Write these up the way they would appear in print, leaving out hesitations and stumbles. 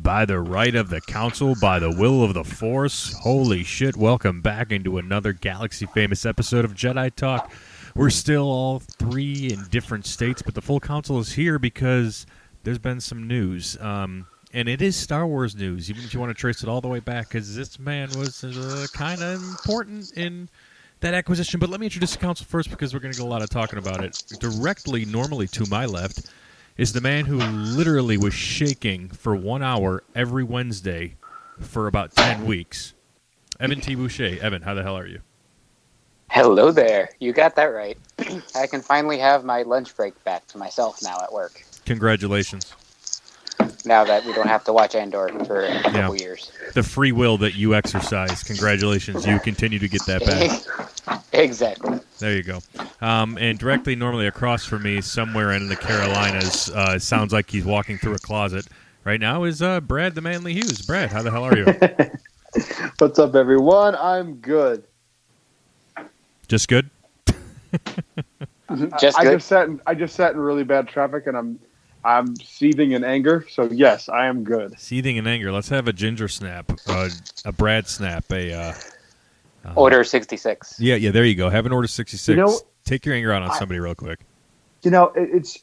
By the right of the council, by the will of the Force. Holy shit, welcome back into another galaxy-famous episode of Jedi Talk. We're still all three in different states, but the full council is here because there's been some news. And it is Star Wars news, even if you want to trace it all the way back, because this man was kind of important in that acquisition. But let me introduce the council first, because we're going to get a lot of talking about it. Directly, normally to my left, is the man who literally was shaking for 1 hour every Wednesday for about 10 weeks. Evan T. Boucher. Evan, how the hell are you? Hello there. You got that right. I can finally have my lunch break back to myself now at work. Congratulations. Now that we don't have to watch Andor for a couple years. The free will that you exercise. Congratulations. You continue to get that back. Exactly. There you go. And directly, normally across from me, somewhere in the Carolinas, sounds like he's walking through a closet. Right now is Brad the Manly Hughes. Brad, how the hell are you? What's up, everyone? I'm good. Just good? Just good? I just sat in really bad traffic, and I'm seething in anger. So yes, I am good. Seething in anger. Let's have a ginger snap, a Brad snap, Order 66. Yeah. There you go. Have an order 66. You know, take your anger out on somebody real quick. You know, it's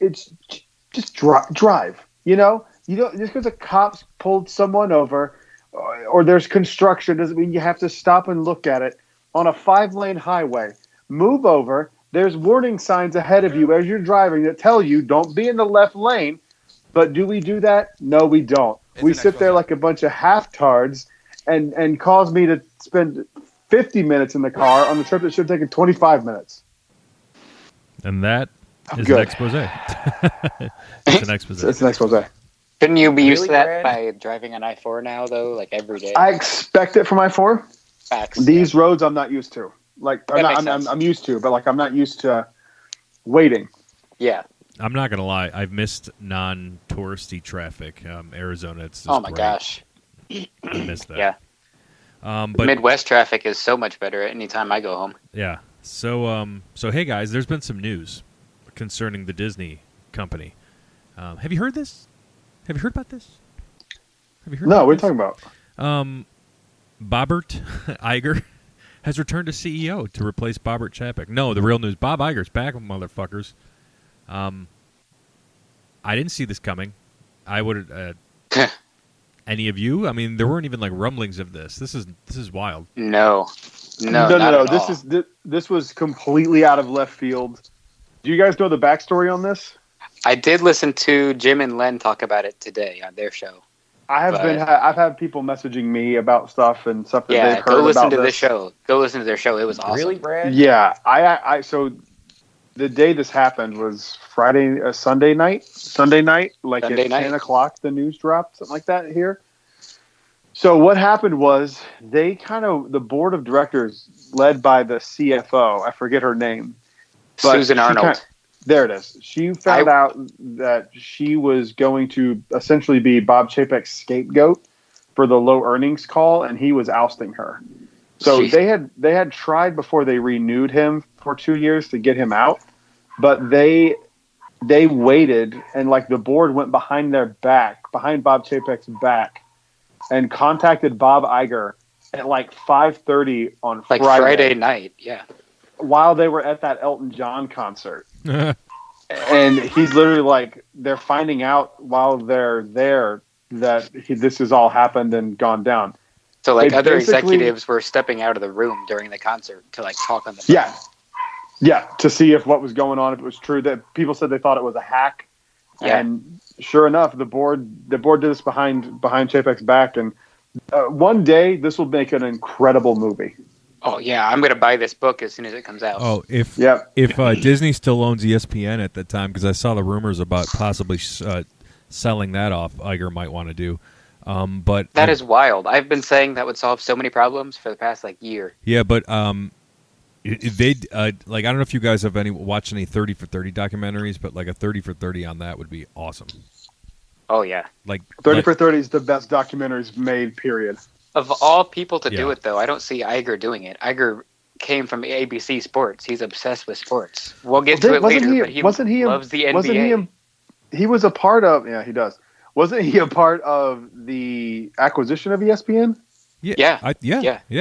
just drive. You know, just because a cop's pulled someone over, or there's construction, doesn't mean you have to stop and look at it. On a 5-lane highway, move over. There's warning signs ahead of you as you're driving that tell you don't be in the left lane. But do we do that? No, we don't. We sit there like a bunch of half-tards and cause me to spend 50 minutes in the car on the trip that should have taken 25 minutes. And that is an expose. It's an expose. It's an expose. Couldn't you be used to that by driving an I-4 now, though, like every day? I expect it from I-4. Facts. These roads I'm not used to. Like I'm used to, but like I'm not used to waiting. Yeah. I'm not gonna lie. I've missed non-touristy traffic. Arizona. It's oh my gosh. I missed that. Yeah. But Midwest traffic is so much better anytime I go home. Yeah. So hey guys, there's been some news concerning the Disney company. Have you heard this? Have you heard about this? Have you heard? No, what are you talking about? Bobbert Iger has returned as CEO to replace Bobbert Chapek. No, the real news. Bob Iger's back, motherfuckers. I didn't see this coming. I would. Any of you? I mean, there weren't even like rumblings of this. This is wild. No. This was completely out of left field. Do you guys know the backstory on this? I did listen to Jim and Len talk about it today on their show. I've had people messaging me about stuff and stuff that they've heard about. Yeah, go listen to the show. Go listen to their show. It was awesome. Really, Brad? Yeah, I so the day this happened was Sunday night, like at 10 o'clock. The news dropped, something like that here. So what happened was the board of directors, led by the CFO, I forget her name, Susan Arnold. There it is. She found out that she was going to essentially be Bob Chapek's scapegoat for the low earnings call, and he was ousting her. So they had tried before they renewed him for 2 years to get him out, but they waited, and like the board went behind Bob Chapek's back, and contacted Bob Iger at like 5:30 on Friday night. Yeah. While they were at that Elton John concert. And he's literally like, they're finding out while they're there that this has all happened and gone down. So like other executives were stepping out of the room during the concert to like talk on the phone. Yeah, to see if what was going on, if it was true. That people said they thought it was a hack. Yeah. And sure enough, the board did this behind Chapek's back, and one day this will make an incredible movie. Oh yeah, I'm gonna buy this book as soon as it comes out. Oh, if Disney still owns ESPN at that time, because I saw the rumors about possibly selling that off, Iger might want to do. But that is wild. I've been saying that would solve so many problems for the past year. Yeah, but they I don't know if you guys have watched any 30 for 30 documentaries, but like a 30 for 30 on that would be awesome. Oh yeah, 30 for 30 is the best documentaries made. Period. Of all people to do it, though, I don't see Iger doing it. Iger came from ABC Sports. He's obsessed with sports. We'll get to it later, but he loves the NBA. He was a part of... Yeah, he does. Wasn't he a part of the acquisition of ESPN? Yeah.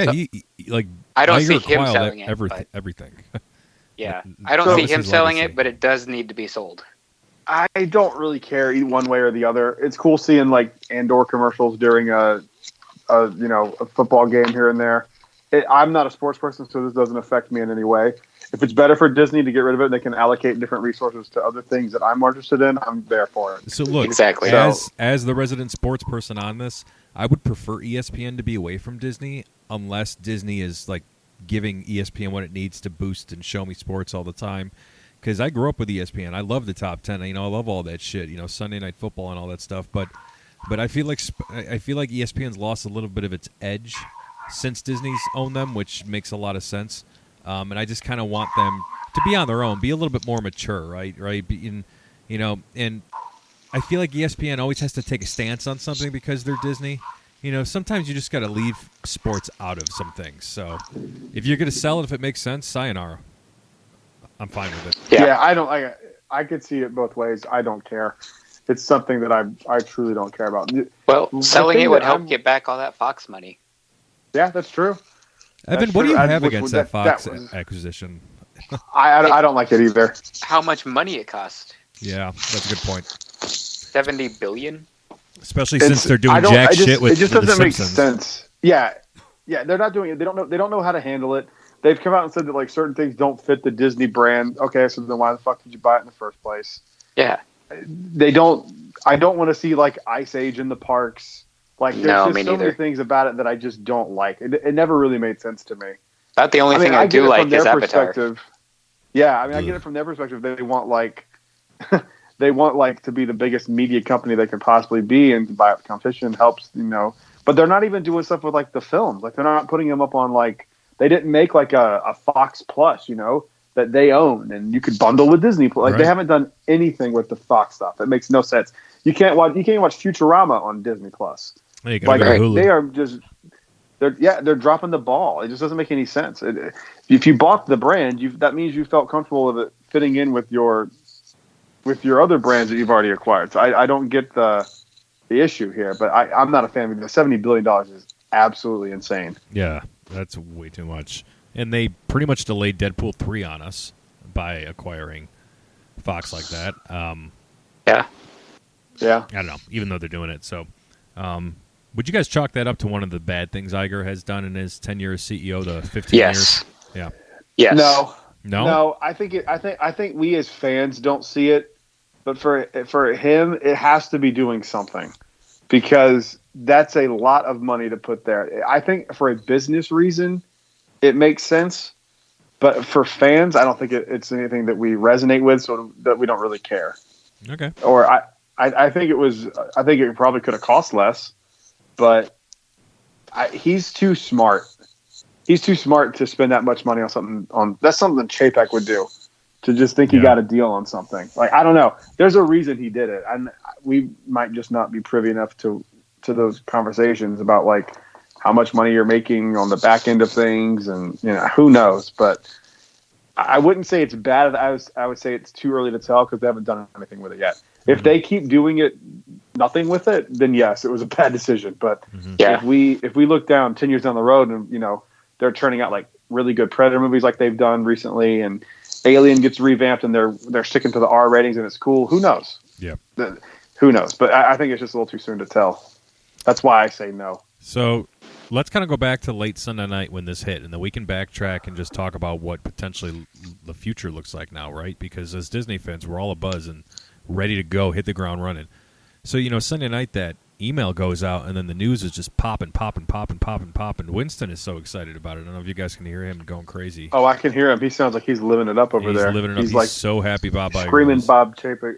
So, he like. I don't Iger see him acquired selling it. Everything. Yeah, I don't So- see him his selling legacy. it, but it does need to be sold. I don't really care either one way or the other. It's cool seeing like Andor commercials during a football game here and there. I'm not a sports person, so this doesn't affect me in any way. If it's better for Disney to get rid of it and they can allocate different resources to other things that I'm more interested in, I'm there for it. So look, Exactly. as the resident sports person on this, I would prefer ESPN to be away from Disney unless Disney is like giving ESPN what it needs to boost and show me sports all the time. Because I grew up with ESPN, I love the top 10. I love all that shit. Sunday Night Football and all that stuff. But I feel like ESPN's lost a little bit of its edge since Disney's owned them, which makes a lot of sense. And I just kind of want them to be on their own, be a little bit more mature, right? And I feel like ESPN always has to take a stance on something because they're Disney. Sometimes you just got to leave sports out of some things. So if you're going to sell it, if it makes sense, sayonara. I'm fine with it. Yeah, I could see it both ways. I don't care. It's something that I truly don't care about. Well, The selling thing it would that help I'm- get back all that Fox money. Yeah, that's true. Evan, That's what do true. you have Which- against that- that Fox that was- acquisition? I don't like it either. How much money it cost? Yeah, that's a good point. $70 billion. Especially It's- since they're I doing don't- jack I just- shit with it just The doesn't make Simpsons. sense. Yeah, they're not doing it. They don't know how to handle it. They've come out and said that like certain things don't fit the Disney brand. Okay, so then why the fuck did you buy it in the first place? Yeah. They don't. I don't want to see like Ice Age in the parks. Like there's No, just me so many neither. things about it that I just don't like. It never really made sense to me. About the only thing I get do it like from their is Avatar. perspective. Yeah, I get Ugh. it from their perspective. They want like they want like to be the biggest media company they can possibly be, and buy up competition helps, But they're not even doing stuff with like the films. Like they're not putting them up on like they didn't make like a Fox Plus, that they own, and you could bundle with Disney. Like Right. they haven't done anything with the Fox stuff. It makes no sense. You can't watch Futurama on Disney Plus. Hey, you gotta Like go to Hulu. they are just they're dropping the ball. It just doesn't make any sense. If you bought the brand, that means you felt comfortable with it fitting in with your other brands that you've already acquired. So I don't get the issue here, but I'm not a fan of it. $70 billion is absolutely insane. Yeah, that's way too much. And they pretty much delayed Deadpool 3 on us by acquiring Fox like that. Yeah. Yeah. I don't know, even though they're doing it. So, would you guys chalk that up to one of the bad things Iger has done in his tenure as CEO, the 15 Yes. years? Yeah. Yes. No? No. I think we as fans don't see it, but for him, it has to be doing something because that's a lot of money to put there. I think for a business reason, it makes sense, but for fans, I don't think it's anything that we resonate with, so that we don't really care. Okay. Or I think it probably could have cost less, but he's too smart. He's too smart to spend that much money on something. That's something Chapek would do, to just think he got a deal on something. Like I don't know. There's a reason he did it, and we might just not be privy enough to those conversations about like how much money you're making on the back end of things, and who knows. But I wouldn't say it's bad. I would say it's too early to tell because they haven't done anything with it yet. If they keep doing nothing with it, then yes, it was a bad decision. But Yeah. if we look down 10 years down the road, and they're turning out like really good Predator movies like they've done recently, and Alien gets revamped and they're sticking to the R ratings and it's cool. Who knows? Yeah. Who knows? But I think it's just a little too soon to tell. That's why I say no. So let's kind of go back to late Sunday night when this hit, and then we can backtrack and just talk about what potentially the future looks like now, right? Because as Disney fans, we're all abuzz and ready to go, hit the ground running. So, Sunday night that email goes out, and then the news is just popping. Winston is so excited about it. I don't know if you guys can hear him going crazy. Oh, I can hear him. He sounds like he's living it up over He's there. living it up. He's like so happy Bob Iger screaming is. Bob Chapek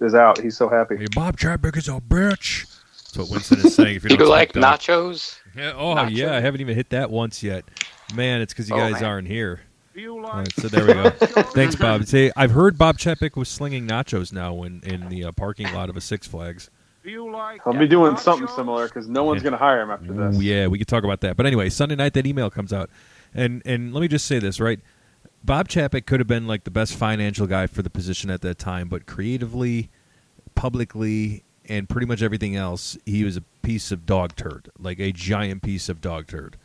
is out. He's so happy. Hey, Bob Chapek is a bitch. That's what Winston is saying. If you You don't like speak up. nachos? Yeah, oh, Nacho. yeah. I haven't even hit that once yet. Man, it's because you guys aren't here. You All like right, so there we go. Thanks, Bob. See, I've heard Bob Chapek was slinging nachos now in the parking lot of a Six Flags. you like He'll be doing something nachos? similar because no one's going to hire him after this. Ooh, yeah, we could talk about that. But anyway, Sunday night that email comes out, and let me just say this, right? Bob Chapek could have been like the best financial guy for the position at that time, but creatively, publicly, and pretty much everything else, he was a piece of dog turd, like a giant piece of dog turd.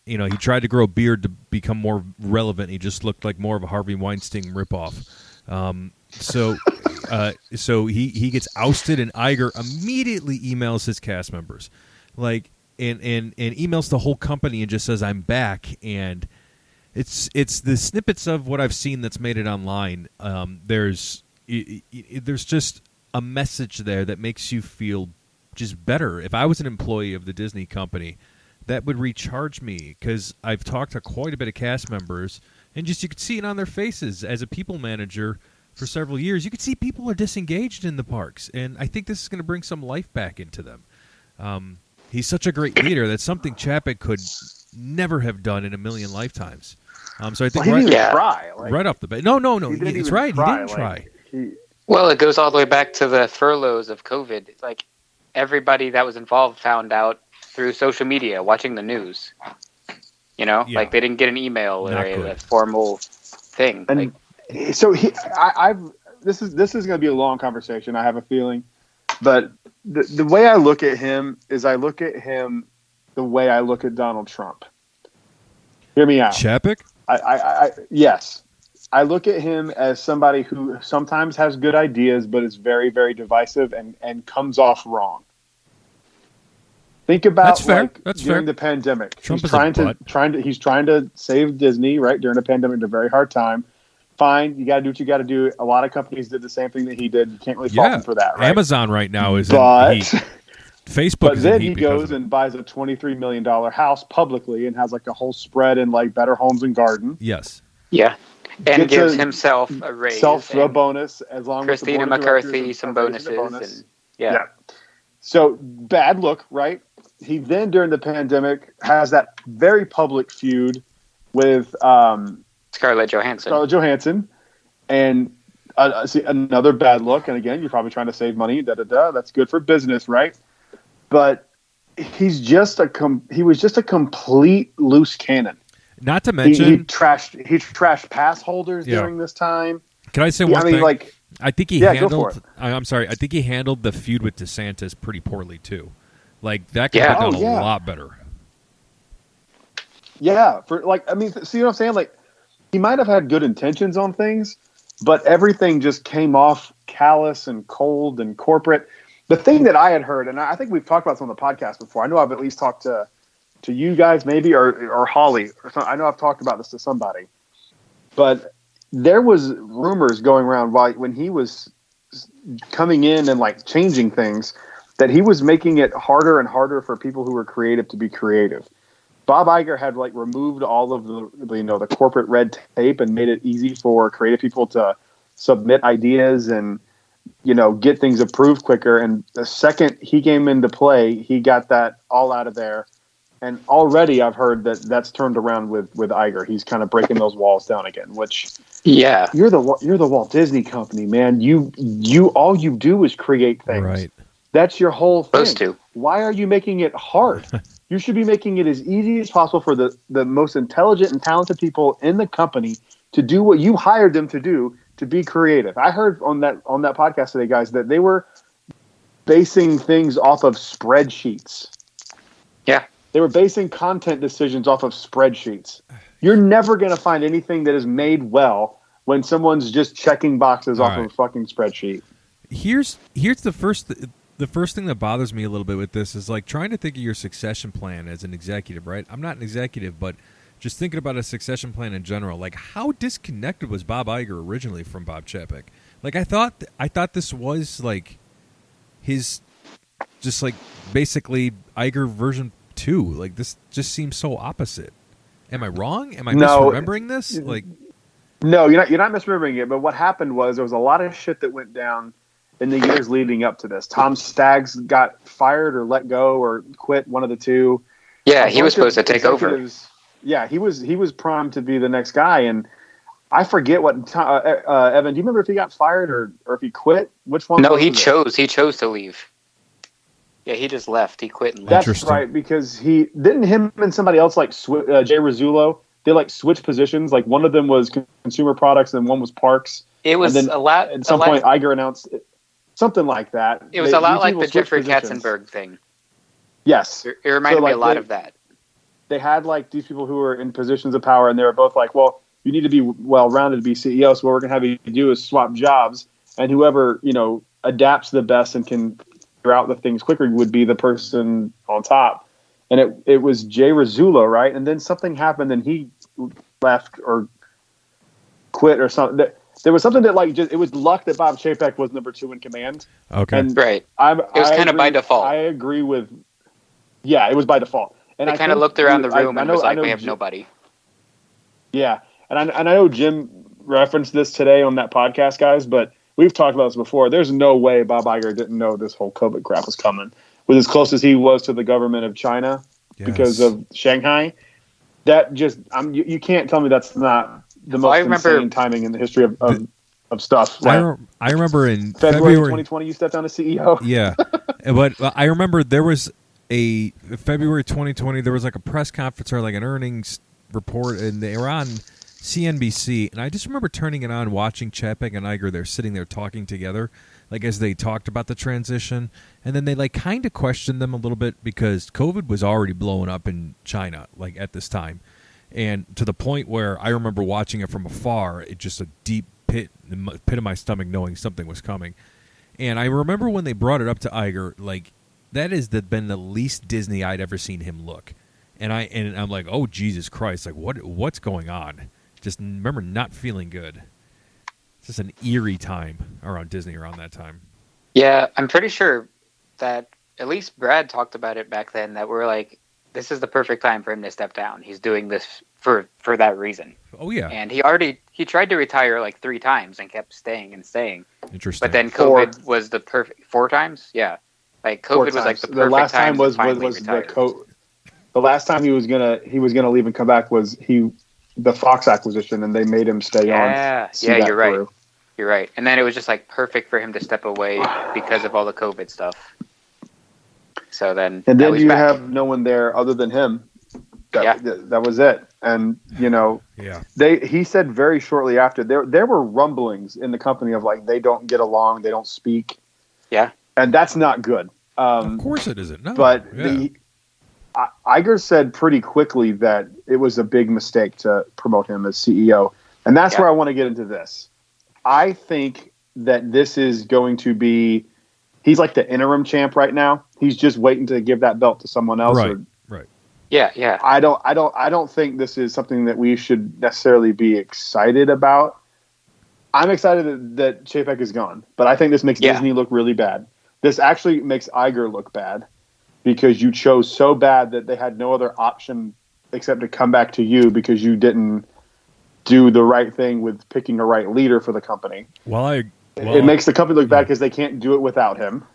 He tried to grow a beard to become more relevant. He just looked like more of a Harvey Weinstein ripoff. So he gets ousted, and Iger immediately emails his cast members, and emails the whole company and just says, "I'm back." And it's the snippets of what I've seen that's made it online. There's just a message there that makes you feel just better. If I was an employee of the Disney company, that would recharge me, because I've talked to quite a bit of cast members, and just you could see it on their faces. As a people manager for several years, you could see people are disengaged in the parks, and I think this is going to bring some life back into them. He's such a great leader. That's something Chapek could never have done in a million lifetimes. So I think he didn't even try. Right off the bat. No. He's right. He didn't try. Well, it goes all the way back to the furloughs of COVID. It's like everybody that was involved found out through social media, watching the news. Like they didn't get an email or a formal thing. And so this is going to be a long conversation, I have a feeling, but the way I look at him is I look at him the way I look at Donald Trump. Hear me out. Chapek? Yes. I look at him as somebody who sometimes has good ideas, but is very, very divisive and comes off wrong. Think about during the pandemic. Trump he's trying to save Disney, right, during the pandemic at a very hard time. Fine, you got to do what you got to do. A lot of companies did the same thing that he did. You can't really fault him for that, right? Amazon right now is in heat. Facebook is in heat. But then he goes and buys a $23 million house publicly and has like a whole spread in like Better Homes and Garden. Yes. Yeah. And gives himself a raise. A bonus, as long as Christina McCarthy some bonuses. Yeah. So bad look, right? He then, during the pandemic, has that very public feud with Scarlett Johansson. And see, another bad look. And again, you're probably trying to save money. That's good for business, right? But he was just a complete loose cannon. Not to mention, he trashed pass holders during this time. Can I say one thing? I think he handled. Go for it. I'm sorry. I think he handled the feud with DeSantis pretty poorly too. Like that could have done a lot better. Yeah, see what I'm saying? Like, he might have had good intentions on things, but everything just came off callous and cold and corporate. The thing that I had heard, and I think we've talked about this on the podcast before. I know I've at least talked to you guys, maybe, or Holly. I know I've talked about this to somebody, but there was rumors going around when he was coming in and like changing things, that he was making it harder and harder for people who were creative to be creative. Bob Iger had like removed all of the corporate red tape and made it easy for creative people to submit ideas and get things approved quicker. And the second he came into play, he got that all out of there. And already I've heard that's turned around with Iger. He's kind of breaking those walls down again. Which you're the Walt Disney Company, man. You all you do is create things. Right. That's your whole thing. Supposed to. Why are you making it hard? You should be making it as easy as possible for the most intelligent and talented people in the company to do what you hired them to do, to be creative. I heard on that podcast today, guys, that they were basing things off of spreadsheets. Yeah. They were basing content decisions off of spreadsheets. You're never going to find anything that is made well when someone's just checking boxes off of a fucking spreadsheet. Here's the first thing that bothers me a little bit with this is like trying to think of your succession plan as an executive, right? I'm not an executive, but just thinking about a succession plan in general, like how disconnected was Bob Iger originally from Bob Chapek? Like I thought this was like his, just like basically Iger version 2. Like this just seems so opposite. Am I wrong? Am I misremembering this? Like, no, you're not misremembering it. But what happened was there was a lot of shit that went down in the years leading up to this. Tom Staggs got fired or let go or quit, one of the two. Yeah, he was supposed to take over. Yeah, he was primed to be the next guy, and I forget what Evan. Do you remember if he got fired or if he quit? Which one? No, he chose. He chose to leave. Yeah, he just left. He quit and left. That's right, because him and somebody else like Jay Rizzullo. They like switch positions. Like one of them was consumer products and one was parks. It was and then a lot. At some point, Iger announced. something like that. It was a lot like the Jeffrey Katzenberg thing. Yes. It reminded me a lot of that. They had like these people who were in positions of power, and they were both like, well, you need to be well-rounded to be CEO, so what we're going to have you do is swap jobs, and whoever, adapts the best and can figure out the things quicker would be the person on top. And it was Jay Rizzullo, right? And then something happened, and he left or quit or something. There was something that it was luck that Bob Chapek was number 2 in command. Okay. And right. It was kind of by default. I agree with, it was by default. And I kind of looked around the room and was like, we have nobody. Yeah. And I know Jim referenced this today on that podcast, guys, but we've talked about this before. There's no way Bob Iger didn't know this whole COVID crap was coming. With as close as he was to the government of China because of Shanghai, that just you can't tell me that's not the most insane timing in the history of stuff. I remember in February 2020, you stepped down as CEO. Yeah, but I remember there was a February 2020. There was like a press conference or like an earnings report, and they were on CNBC, and I just remember turning it on, watching Chapek and Iger. They're sitting there talking together, like as they talked about the transition, and then they like kind of questioned them a little bit because COVID was already blowing up in China, like at this time, and to the point where I remember watching it from afar. It just a deep pit of my stomach, knowing something was coming. And I remember when they brought it up to Iger, like that has been the least Disney I'd ever seen him look, and I'm like, oh Jesus Christ, like what's going on? Just remember not feeling good. It's just an eerie time around Disney around that time. Yeah, I'm pretty sure that at least Brad talked about it back then, that we're like, this is the perfect time for him to step down. He's doing this for that reason. Oh, yeah. And he tried to retire like 3 times and kept staying and staying. Interesting. But then COVID was the perfect 4 times? Yeah. Like COVID was like the perfect the last time was retire. The last time he was gonna leave and come back was the Fox acquisition, and they made him stay on. Yeah, you're right. You're right. And then it was just like perfect for him to step away because of all the COVID stuff. So then, and then you have no one there other than him. That was it. And he said very shortly after there were rumblings in the company of like they don't get along, they don't speak. Yeah, and that's not good. Of course it isn't. No, but Iger said pretty quickly that it was a big mistake to promote him as CEO. And that's where I want to get into this. I think that this is going to be – he's like the interim champ right now. He's just waiting to give that belt to someone else. Right. Yeah. I don't think this is something that we should necessarily be excited about. I'm excited that Chapek is gone, but I think this makes Disney look really bad. This actually makes Iger look bad, because you chose so bad that they had no other option except to come back to you because you didn't do the right thing with picking the right leader for the company. It makes the company look bad because they can't do it without him.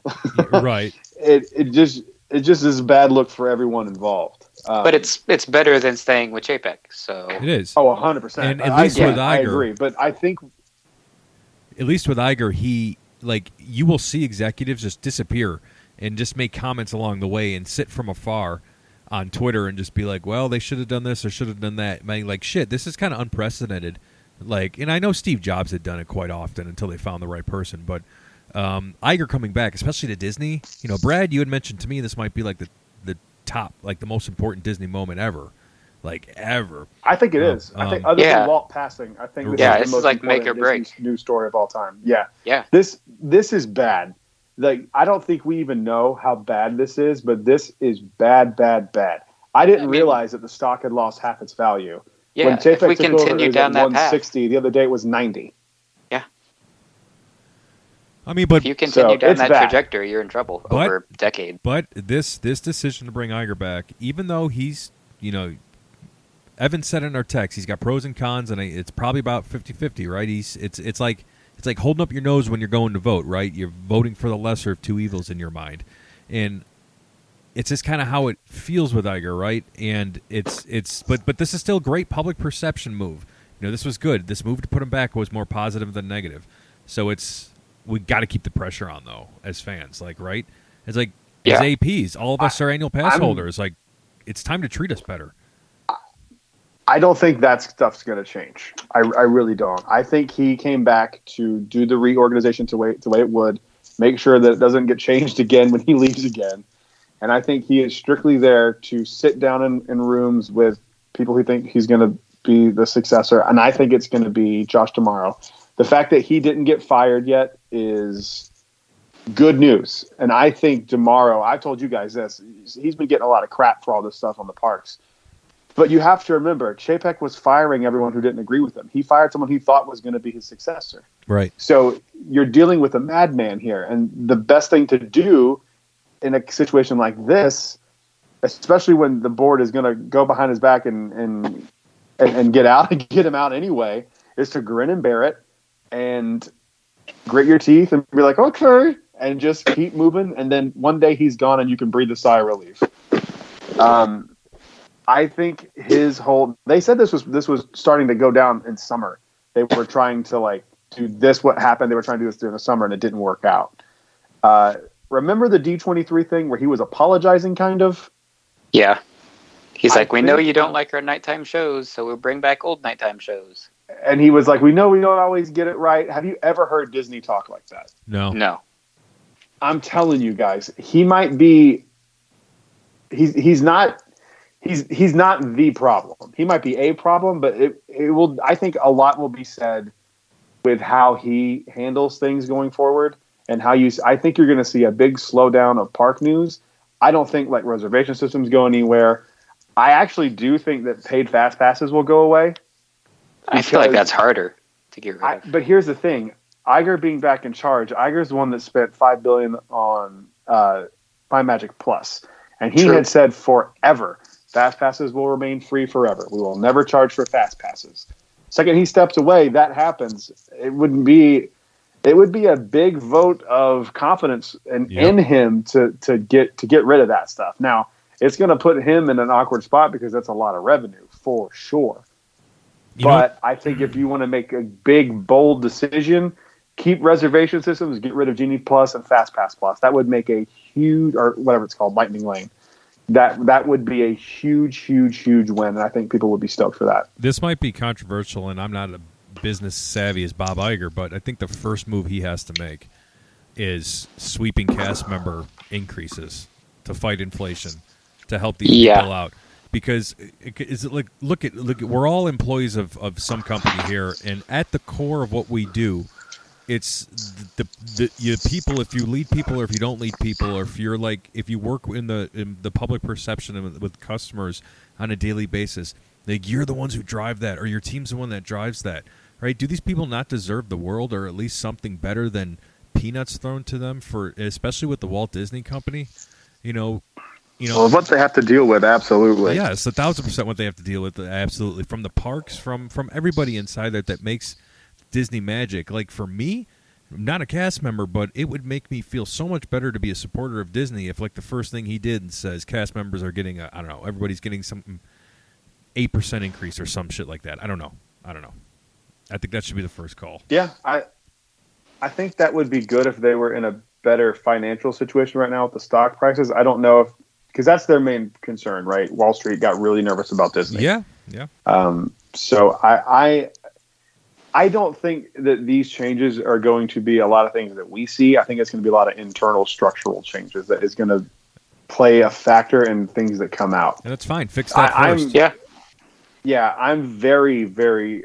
Right. It just is a bad look for everyone involved. But it's better than staying with Chapek. So it is. Oh, 100%. And at least with Iger, I agree. But I think at least with Iger, you will see executives just disappear and just make comments along the way and sit from afar on Twitter and just be like, well, they should have done this or should have done that. Like, shit, this is kind of unprecedented. Like, and I know Steve Jobs had done it quite often until they found the right person. But Iger coming back, especially to Disney, Brad, you had mentioned to me this might be like the top, like the most important Disney moment ever. Like, ever. I think it is. I think other than Walt passing, I think this is the most like make or break Disney's news story of all time. Yeah. Yeah. This is bad. Like, I don't think we even know how bad this is, but this is bad, bad, bad. I didn't realize that the stock had lost half its value. Yeah, when Chapek if we took over, continue it was down at that 160. path. The other day it was 90. Yeah. I mean, but if you continue down that trajectory, you're in trouble over a decade. But this decision to bring Iger back, even though he's, Evan said in our text, he's got pros and cons, and it's probably about 50-50, right? It's like holding up your nose when you're going to vote, right? You're voting for the lesser of two evils in your mind. And it's just kind of how it feels with Iger, right? And but this is still a great public perception move. This was good. This move to put him back was more positive than negative. So we got to keep the pressure on, though, as fans, like, right? It's like, as APs, all of us are annual pass holders. Like, it's time to treat us better. I don't think that stuff's going to change. I really don't. I think he came back to do the reorganization the way it would, make sure that it doesn't get changed again when he leaves again. And I think he is strictly there to sit down in rooms with people who think he's going to be the successor. And I think it's going to be Josh tomorrow. The fact that he didn't get fired yet is good news. And I think tomorrow, I told you guys this, he's been getting a lot of crap for all this stuff on the parks. But you have to remember, Chapek was firing everyone who didn't agree with him. He fired someone he thought was going to be his successor. Right. So you're dealing with a madman here. And the best thing to do in a situation like this, especially when the board is going to go behind his back and get out and get him out anyway, is to grin and bear it and grit your teeth and be like, okay, and just keep moving. And then one day he's gone and you can breathe a sigh of relief. I think they said this was starting to go down in summer. They were trying to do this. What happened? They were trying to do this during the summer and it didn't work out. Remember the D23 thing where he was apologizing kind of? Yeah. He's like, we know you don't like our nighttime shows, so we'll bring back old nighttime shows. And he was like, we know we don't always get it right. Have you ever heard Disney talk like that? No. I'm telling you guys, he might be, he's not the problem. He might be a problem, but I think a lot will be said with how he handles things going forward and I think you're going to see a big slowdown of park news. I don't think reservation systems go anywhere. I actually do think that paid fast passes will go away. I feel like that's harder to get rid of. But here's the thing. Iger being back in charge, Iger's the one that spent $5 billion on Find Magic Plus. And he had said forever, fast passes will remain free forever. We will never charge for fast passes. Second he steps away, that happens. It would be a big vote of confidence in him to get rid of that stuff. Now, it's going to put him in an awkward spot because that's a lot of revenue for sure. But I think if you want to make a big, bold decision, keep reservation systems, get rid of Genie Plus and Fast Pass Plus. That would make a huge, or whatever it's called, Lightning Lane. That would be a huge, huge, huge win, and I think people would be stoked for that. This might be controversial, and I'm not a business savvy as Bob Iger, but I think the first move he has to make is sweeping cast member increases to fight inflation, to help these people out. Because look at we're all employees of some company here, and at the core of what we do, it's the people. If you lead people, or if you don't lead people, or if you work in the public perception with customers on a daily basis, you're the ones who drive that, or your team's the one that drives that, right? Do these people not deserve the world, or at least something better than peanuts thrown to them especially with the Walt Disney Company? Well, what they have to deal with, absolutely. Yeah, it's 1,000% what they have to deal with, absolutely. From the parks, from everybody inside that makes Disney magic. For me, I'm not a cast member, but it would make me feel so much better to be a supporter of Disney if, the first thing he did says cast members are getting, I don't know, everybody's getting some 8% increase or some shit like that. I don't know. I think that should be the first call. Yeah, I think that would be good if they were in a better financial situation right now with the stock prices. I don't know because that's their main concern, right? Wall Street got really nervous about Disney. Yeah. So I don't think that these changes are going to be a lot of things that we see. I think it's going to be a lot of internal structural changes that is going to play a factor in things that come out. And that's fine. Fix that first. I'm very, very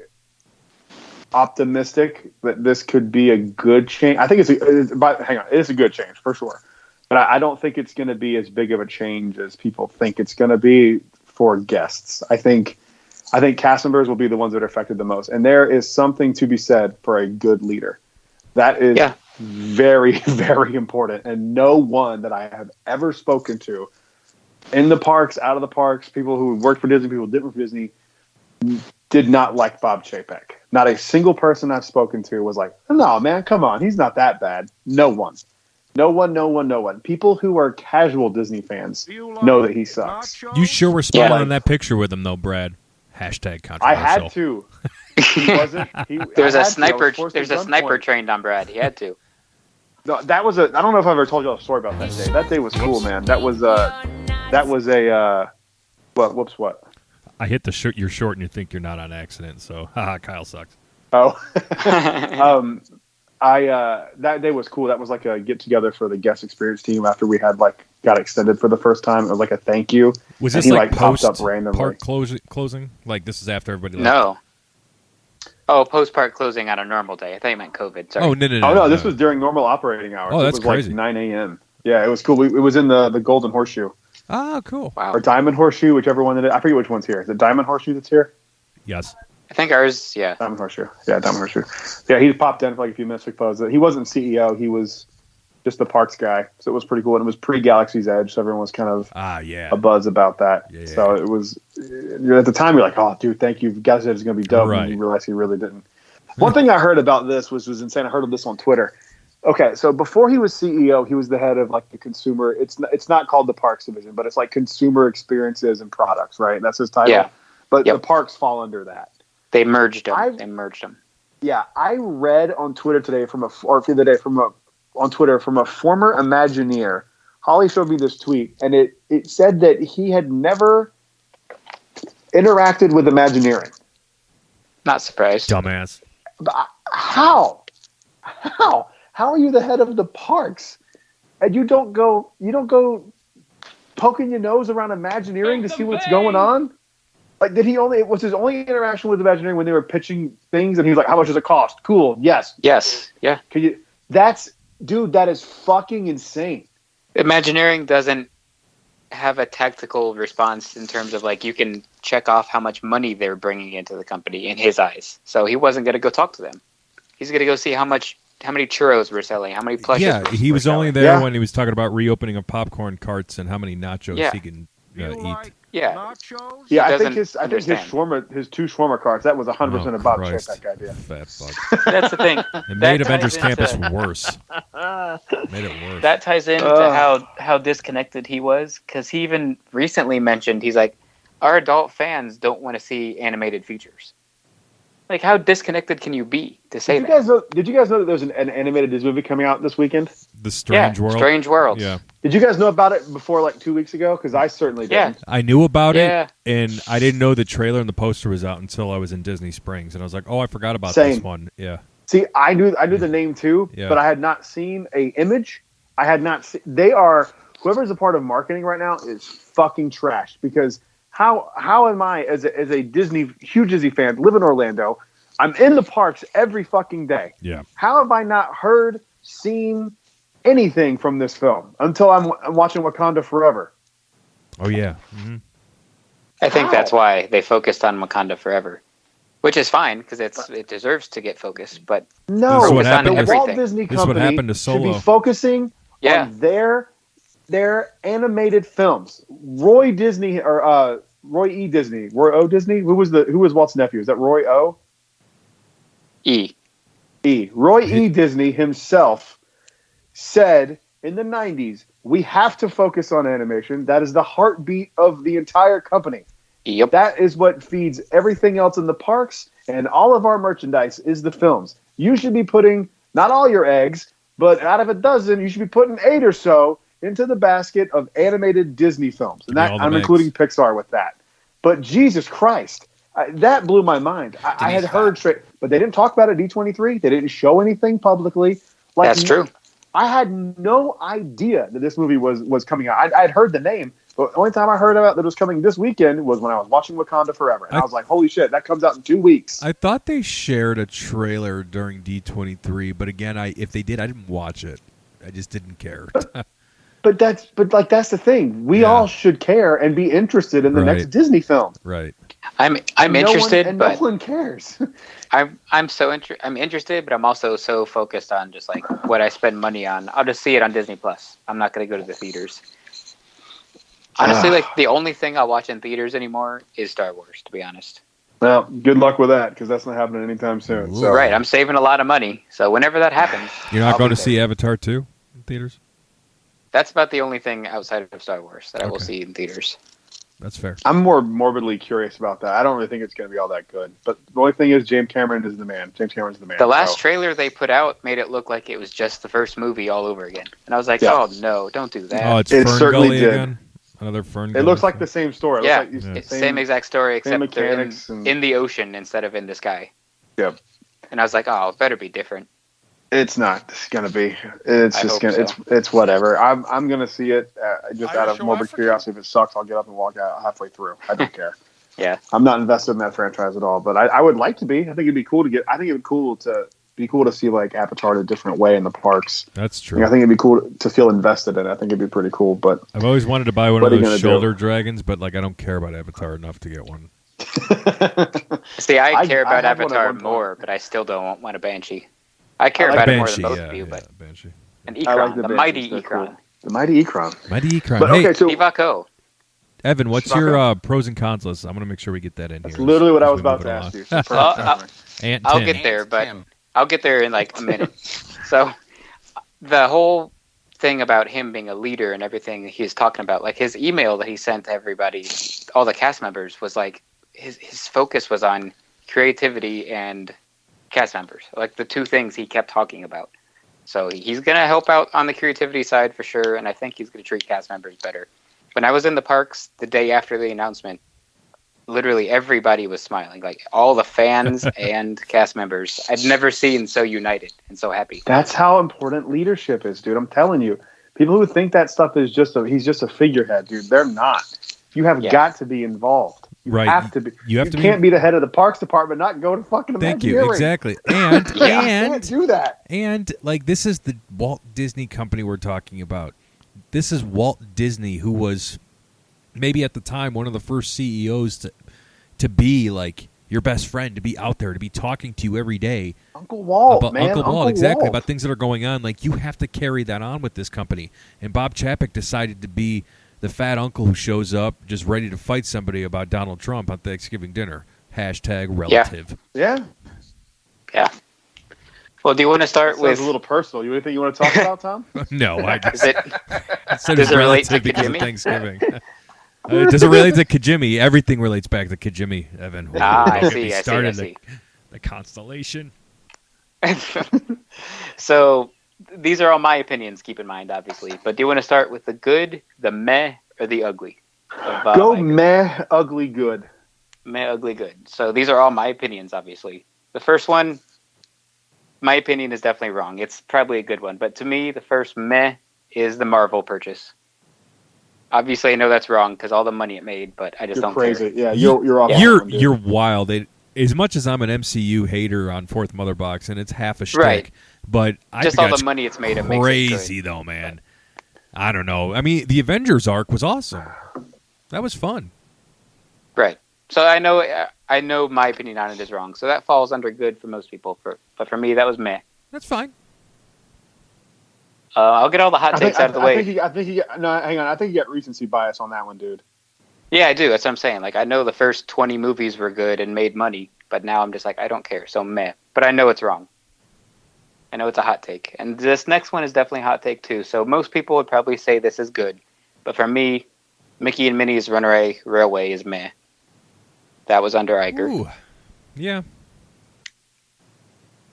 optimistic that this could be a good change. I think it's a good change for sure. But I don't think it's going to be as big of a change as people think it's going to be for guests. I think cast members will be the ones that are affected the most. And there is something to be said for a good leader. That is very, very important. And no one that I have ever spoken to in the parks, out of the parks, people who worked for Disney, people who didn't work for Disney, did not like Bob Chapek. Not a single person I've spoken to was like, no, man, come on. He's not that bad. No one. People who are casual Disney fans know that he sucks. You sure were smiling on that picture with him, though, Brad. Hashtag controversial. I had to. He wasn't. There's a sniper. There's a sniper trained on Brad. He had to. No, that was a. I don't know if I've ever told you a story about that day. That day was cool, man. That was a. What? Whoops! What? I hit the shirt. You're short, and you think you're not on accident. So, haha, Kyle sucks. Oh. That day was cool. That was like a get together for the guest experience team after we had got extended for the first time. It was like a thank you. Was this post popped up randomly. Park closing? Like this is after everybody left? No. Oh, post park closing on a normal day. I thought you meant COVID. Sorry. Oh no! This was during normal operating hours. Oh, that's it was crazy. Like 9 a.m. Yeah, it was cool. It was in the Golden Horseshoe. Ah, cool. Wow. Or Diamond Horseshoe, whichever one it is. I forget which one's here. Is it Diamond Horseshoe that's here? Yes. I think ours, yeah. Diamond Horseshoe. Yeah, Diamond Horseshoe. Yeah, he popped in for like a few minutes to pose. He wasn't CEO. He was just the parks guy. So it was pretty cool. And it was pre-Galaxy's Edge, so everyone was kind of a buzz about that. Yeah. So it was, at the time, you're like, oh, dude, thank you. Galaxy's Edge is going to be dope. Right. And you realize he really didn't. One thing I heard about this was insane. I heard of this on Twitter. Okay, so before he was CEO, he was the head of like the consumer. It's not called the parks division, but it's like consumer experiences and products, right? That's his title. Yeah. But the parks fall under that. They merged them. Yeah, I read on Twitter today on Twitter from a former Imagineer. Holly showed me this tweet, and it said that he had never interacted with Imagineering. Not surprised. Dumbass. How are you the head of the parks, and you don't go poking your nose around Imagineering to see what's going on? Like, was his only interaction with Imagineering when they were pitching things, and he was like, "How much does it cost? Cool, yes, yeah." That is fucking insane. Imagineering doesn't have a tactical response in terms of like you can check off how much money they're bringing into the company in his eyes. So he wasn't going to go talk to them. He's going to go see how many churros we're selling, how many plushes. Yeah, he was only there when he was talking about reopening of popcorn carts and how many nachos he can eat. Yeah, nachos? Yeah, I think his two shawarma carts, that was 100% a Bob Chase, that guy did. Fat fuck. That's the thing. It made Avengers Campus worse. Made it worse. That ties into how disconnected he was, because he even recently mentioned, he's like, our adult fans don't want to see animated features. Like, how disconnected can you be to say that? Did you guys know that there's an animated Disney movie coming out this weekend? The Strange World? Strange Worlds. Yeah. Did you guys know about it before, like, 2 weeks ago? Because I certainly didn't. Yeah. I knew about it, and I didn't know the trailer and the poster was out until I was in Disney Springs, and I was like, oh, I forgot about this one. Yeah. See, I knew the name too, but I had not seen a image. I had not seen. Whoever's a part of marketing right now is fucking trash, because how am I as a huge Disney fan, live in Orlando, I'm in the parks every fucking day. Yeah. How have I not heard, seen anything from this film until I'm watching Wakanda Forever? Oh yeah. Mm-hmm. I think that's why they focused on Wakanda Forever, which is fine because it deserves to get focused. But no, the Walt Disney Company should be focusing on their animated films. Roy E. Disney. Roy O. Disney. Who was Walt's nephew? Is that Roy O? Roy E. Disney himself said in the 90s, we have to focus on animation. That is the heartbeat of the entire company. Yep. That is what feeds everything else in the parks, and all of our merchandise is the films. You should be putting not all your eggs, but out of a dozen, you should be putting 8 or so into the basket of animated Disney films. And that I'm including Pixar with that. But Jesus Christ. That blew my mind. I had heard straight, but they didn't talk about it at D23. They didn't show anything publicly. That's true. I had no idea that this movie was coming out. I'd heard the name, but the only time I heard about that it was coming this weekend was when I was watching Wakanda Forever. And I was like, holy shit, that comes out in 2 weeks. I thought they shared a trailer during D23, but again, if they did, I didn't watch it. I just didn't care. But that's the thing. We all should care and be interested in the next Disney film. Right. I'm interested, but no one cares. I'm interested, but I'm also so focused on just like what I spend money on. I'll just see it on Disney Plus. I'm not going to go to the theaters. Honestly, like the only thing I'll watch in theaters anymore is Star Wars. To be honest. Well, good luck with that, because that's not happening anytime soon. So. Right, I'm saving a lot of money, so whenever that happens, you're not going to see Avatar 2 in theaters. That's about the only thing outside of Star Wars that I will see in theaters. That's fair. I'm more morbidly curious about that. I don't really think it's going to be all that good. But the only thing is James Cameron is the man. The last trailer they put out made it look like it was just the first movie all over again. And I was like, oh, no, don't do that. Oh, it certainly did. Again? Another Fern Gully. It looks like the same story. Same exact story, except they're in the ocean instead of in the sky. Yep. And I was like, oh, it better be different. It's not gonna be. It's just gonna. So. It's whatever. I'm gonna see it just out of morbid curiosity. If it sucks, I'll get up and walk out halfway through. I don't care. Yeah. I'm not invested in that franchise at all, but I would like to be. I think it'd be cool to get. I think it'd be cool to see like Avatar in a different way in the parks. That's true. I think it'd be cool to feel invested in it. I think it'd be pretty cool. But I've always wanted to buy one of those shoulder dragons, but like I don't care about Avatar enough to get one. See, I care about Avatar more, but I still don't want a Banshee. I care about it more than most of you, but Banshee. An Ikron, the mighty Ikron. Cool. The mighty Ikron. Mighty Ikron. But, okay, so Ivako. Evan, what's your pros and cons list? I'm going to make sure we get that in That's here. That's literally what I was about to ask you. I'll get there, but I'll get there in like a minute. So the whole thing about him being a leader and everything he's talking about, like his email that he sent to everybody, all the cast members, was like his focus was on creativity and cast members, like the two things he kept talking about. So he's going to help out on the creativity side for sure, and I think he's going to treat cast members better. When I was in the parks the day after the announcement, literally everybody was smiling, like all the fans and cast members. I'd never seen so united and so happy. That's how important leadership is, dude. I'm telling you. People who think that stuff is he's just a figurehead, dude, they're not. You have got to be involved. You have to be. You can't be the head of the parks department, not go to fucking Imagineering. Thank you, exactly. And you can't do that. And like this is the Walt Disney Company we're talking about. This is Walt Disney, who was maybe at the time one of the first CEOs to be like your best friend, to be out there, to be talking to you every day. Uncle Walt, Uncle Walt, exactly, about things that are going on. Like you have to carry that on with this company. And Bob Chapek decided to be the fat uncle who shows up just ready to fight somebody about Donald Trump on Thanksgiving dinner. #relative. Yeah. Well, do you want to start with... a little personal. You anything you want to talk about, Tom? No, I just... Does it relate to Kijimi? Thanksgiving. Does it relate to Kijimi? Everything relates back to Kijimi, Evan. I see. The constellation. So... these are all my opinions, keep in mind, obviously. But do you want to start with the good, the meh, or the ugly? Go meh, ugly, good. Meh, ugly, good. So these are all my opinions, obviously. The first one, my opinion is definitely wrong. It's probably a good one. But to me, the first meh is the Marvel purchase. Obviously, I know that's wrong because all the money it made, but I just don't crazy. care. Yeah, you're off. You're wild. As much as I'm an MCU hater on Fourth Mother Box, and it's half a shtick, right. But I just think all the money it's made, it makes crazy though, man. I don't know. I mean, the Avengers arc was awesome. That was fun. Right. So I know my opinion on it is wrong. So that falls under good for most people. But for me, that was meh. That's fine. I'll get all the hot takes out of the way. I think hang on. I think you got recency bias on that one, dude. Yeah, I do. That's what I'm saying. Like, I know the first 20 movies were good and made money, but now I'm just like, I don't care. So meh. But I know it's wrong. I know it's a hot take. And this next one is definitely a hot take too. So most people would probably say this is good. But for me, Mickey and Minnie's Runaway Railway is meh. That was under Iger. Ooh. Yeah.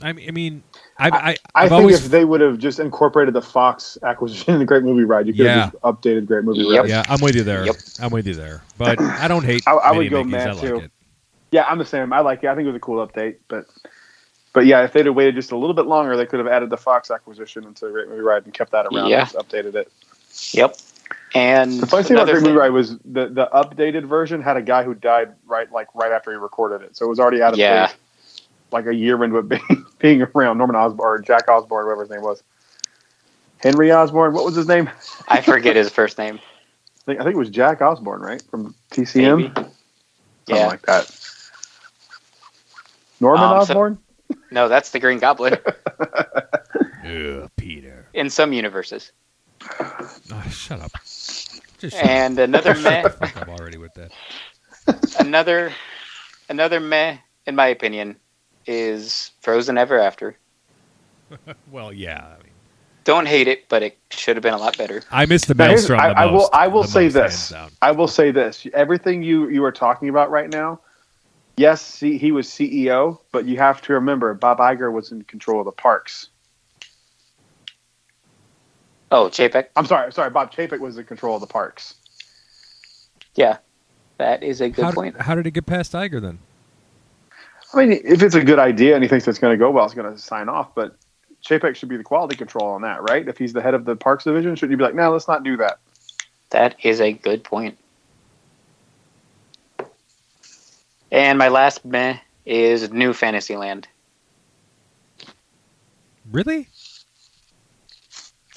I mean, I think if they would have just incorporated the Fox acquisition in the Great Movie Ride, you could have just updated Great Movie Ride. Yeah, I'm with you there. I'm with you there. But I don't hate I would go Mickey's. mad too. Like it. Yeah, I'm the same. I like it. I think it was a cool update, but yeah, if they'd have waited just a little bit longer, they could have added the Fox acquisition into the Great Movie Ride and kept that around and just updated it. Yep. And the funny thing about Great Movie Ride was the updated version had a guy who died right after he recorded it, so it was already out of date. Like a year into it being around. Norman Osborn, or Jack Osborne, whatever his name was. Henry Osborne, what was his name? I forget his first name. I think it was Jack Osborne, right? From TCM? Maybe. Something like that. Norman Osborn? No, that's the Green Goblin. Peter. In some universes. Oh, shut up. And another meh. I'm already with that. Another meh, in my opinion, is Frozen Ever After. Well, yeah. I mean, don't hate it, but it should have been a lot better. I missed the Maelstrom the most. I will say this. I will say this. Everything you are talking about right now, yes, he was CEO, but you have to remember Bob Iger was in control of the parks. Oh, Chapek? I'm sorry. Bob Chapek was in control of the parks. Yeah, that is a good point. How did it get past Iger then? I mean, if it's a good idea and he thinks it's going to go well, he's going to sign off. But Chapek should be the quality control on that, right? If he's the head of the Parks Division, shouldn't you be like, no, let's not do that? That is a good point. And my last meh is New Fantasyland. Really?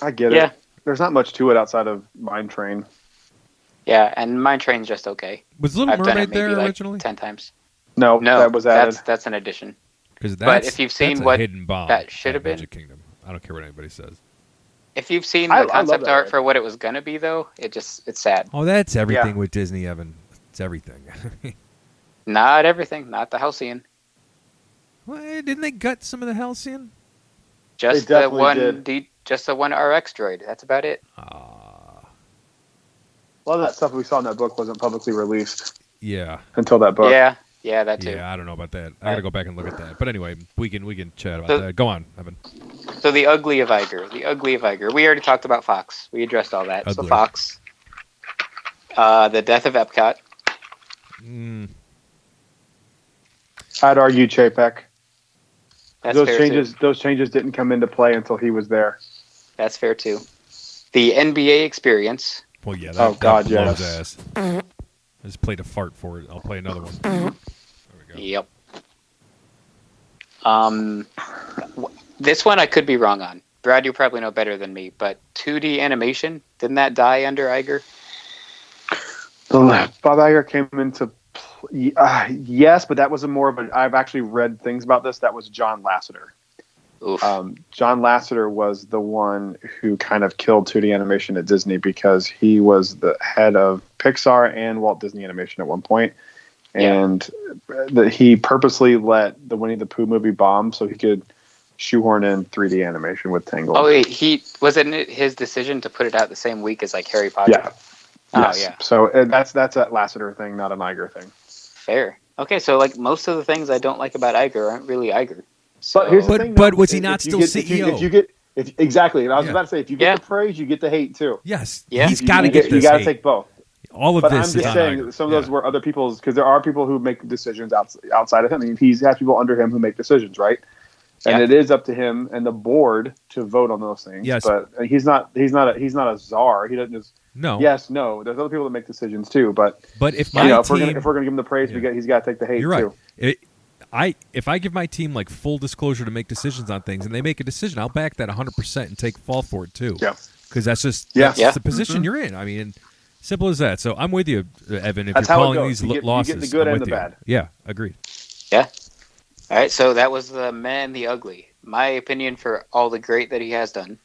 I get it. There's not much to it outside of Mine Train. Yeah, and Mine Train's just okay. Was Little I've done Mermaid it there maybe originally? like 10 times. No, that was added. That's an addition. But if you've seen that's what a hidden bomb that should have been, Magic Kingdom. I don't care what anybody says. If you've seen I the love concept that art ride. for what it was gonna be, though, it's sad. Oh, that's everything Yeah. with Disney, Evan. It's everything. Not everything, not the Halcyon. Well, didn't they gut some of the Halcyon? Just They the definitely one, did. just the one RX droid. That's about it. Ah, A lot of that stuff we saw in that book wasn't publicly released yeah. until that book. Yeah, that too. Yeah, I don't know about that. I gotta go back and look at that. But anyway, we can chat about So- that. Go on, Evan. So the ugly of Iger. We already talked about Fox. We addressed all that. So Ugly. Fox. The death of Epcot. I'd argue Chapek. That's Those fair changes, too. those changes didn't come into play until he was there. That's fair too. The NBA experience. Well, yeah. Oh, God, that blows yes. ass. I just played a fart for it. I'll play another one. There we go. Yep. This one I could be wrong on. Brad, you probably know better than me, but 2D animation, didn't that die under Iger? Bob Iger came into yes, but that was more of a. I've actually read things about this. That was John Lasseter. Oof. John Lasseter was the one who kind of killed 2D animation at Disney because he was the head of Pixar and Walt Disney Animation at one point. And he purposely let the Winnie the Pooh movie bomb so he could shoehorn in 3D animation with Tangled. Oh, wait, wasn't it his decision to put it out the same week as like Harry Potter? Yeah. Oh, Yes. yeah. So that's a Lasseter thing, not an Iger thing. Fair. Okay, so like most of the things I don't like about Iger aren't really Iger. So, But here's the thing. But though, was he if not you still get- CEO? If you get exactly, and I was Yeah. about to say, if you get Yeah. the praise, you get the hate too. Yes. Yeah. He's You- got to you get this. You got to hate. take both. All of But I'm this just is on saying Iger. that some of those were other people's because there are people who make decisions outside of him. I mean, he has people under him who make decisions, right? And Yeah. it is up to him and the board to vote on those things. Yes. But he's not a czar. He doesn't just No. yes, no. There's other people that make decisions too. But But if my if we're team, gonna give him the praise, Yeah. he's got to take the hate you're right. too. If I give my team like full disclosure to make decisions on things, and they make a decision, I'll back that 100% and take fall for it too. Yeah. Because that's just Yeah. that's Yeah. the position you're in. I mean, simple as that. So I'm with you, Evan. If That's you're how it calling goes. these You get losses, the good I'm and with the you. bad. Yeah, agreed. Yeah. All right, so that was the meh and the ugly. My opinion for all the great that he has done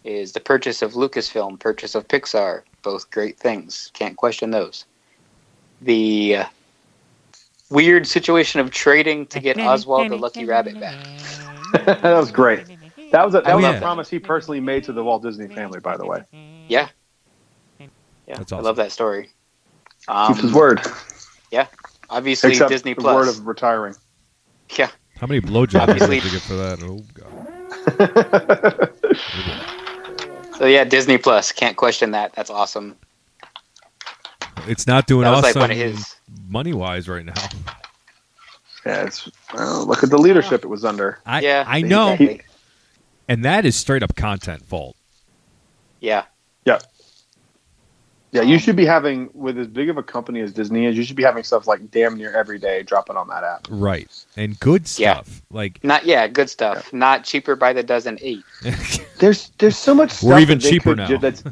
is the purchase of Lucasfilm, purchase of Pixar, both great things. Can't question those. The weird situation of trading to get Oswald the Lucky Rabbit back. That was great. That was a yeah. promise he personally made to the Walt Disney family, by the way. Yeah. That's I awesome. love that story. Keeps his word. Obviously, Except Disney the Plus. word of retiring. Yeah. How many blowjobs did Obviously- you have to get for that? Oh god. So yeah, Disney Plus. Can't question that. That's awesome. It's not doing That was like awesome one of his. money wise right now. Yeah, look at the leadership it was under. I know, Exactly. and that is straight up content fault. Yeah. Yeah, you should be having, with as big of a company as Disney is, you should be having stuff like damn near every day dropping on that app. Right. And good Yeah. stuff. Like Good stuff. Not cheaper by the dozen 8. There's so much stuff. We're even that they cheaper could now. do that's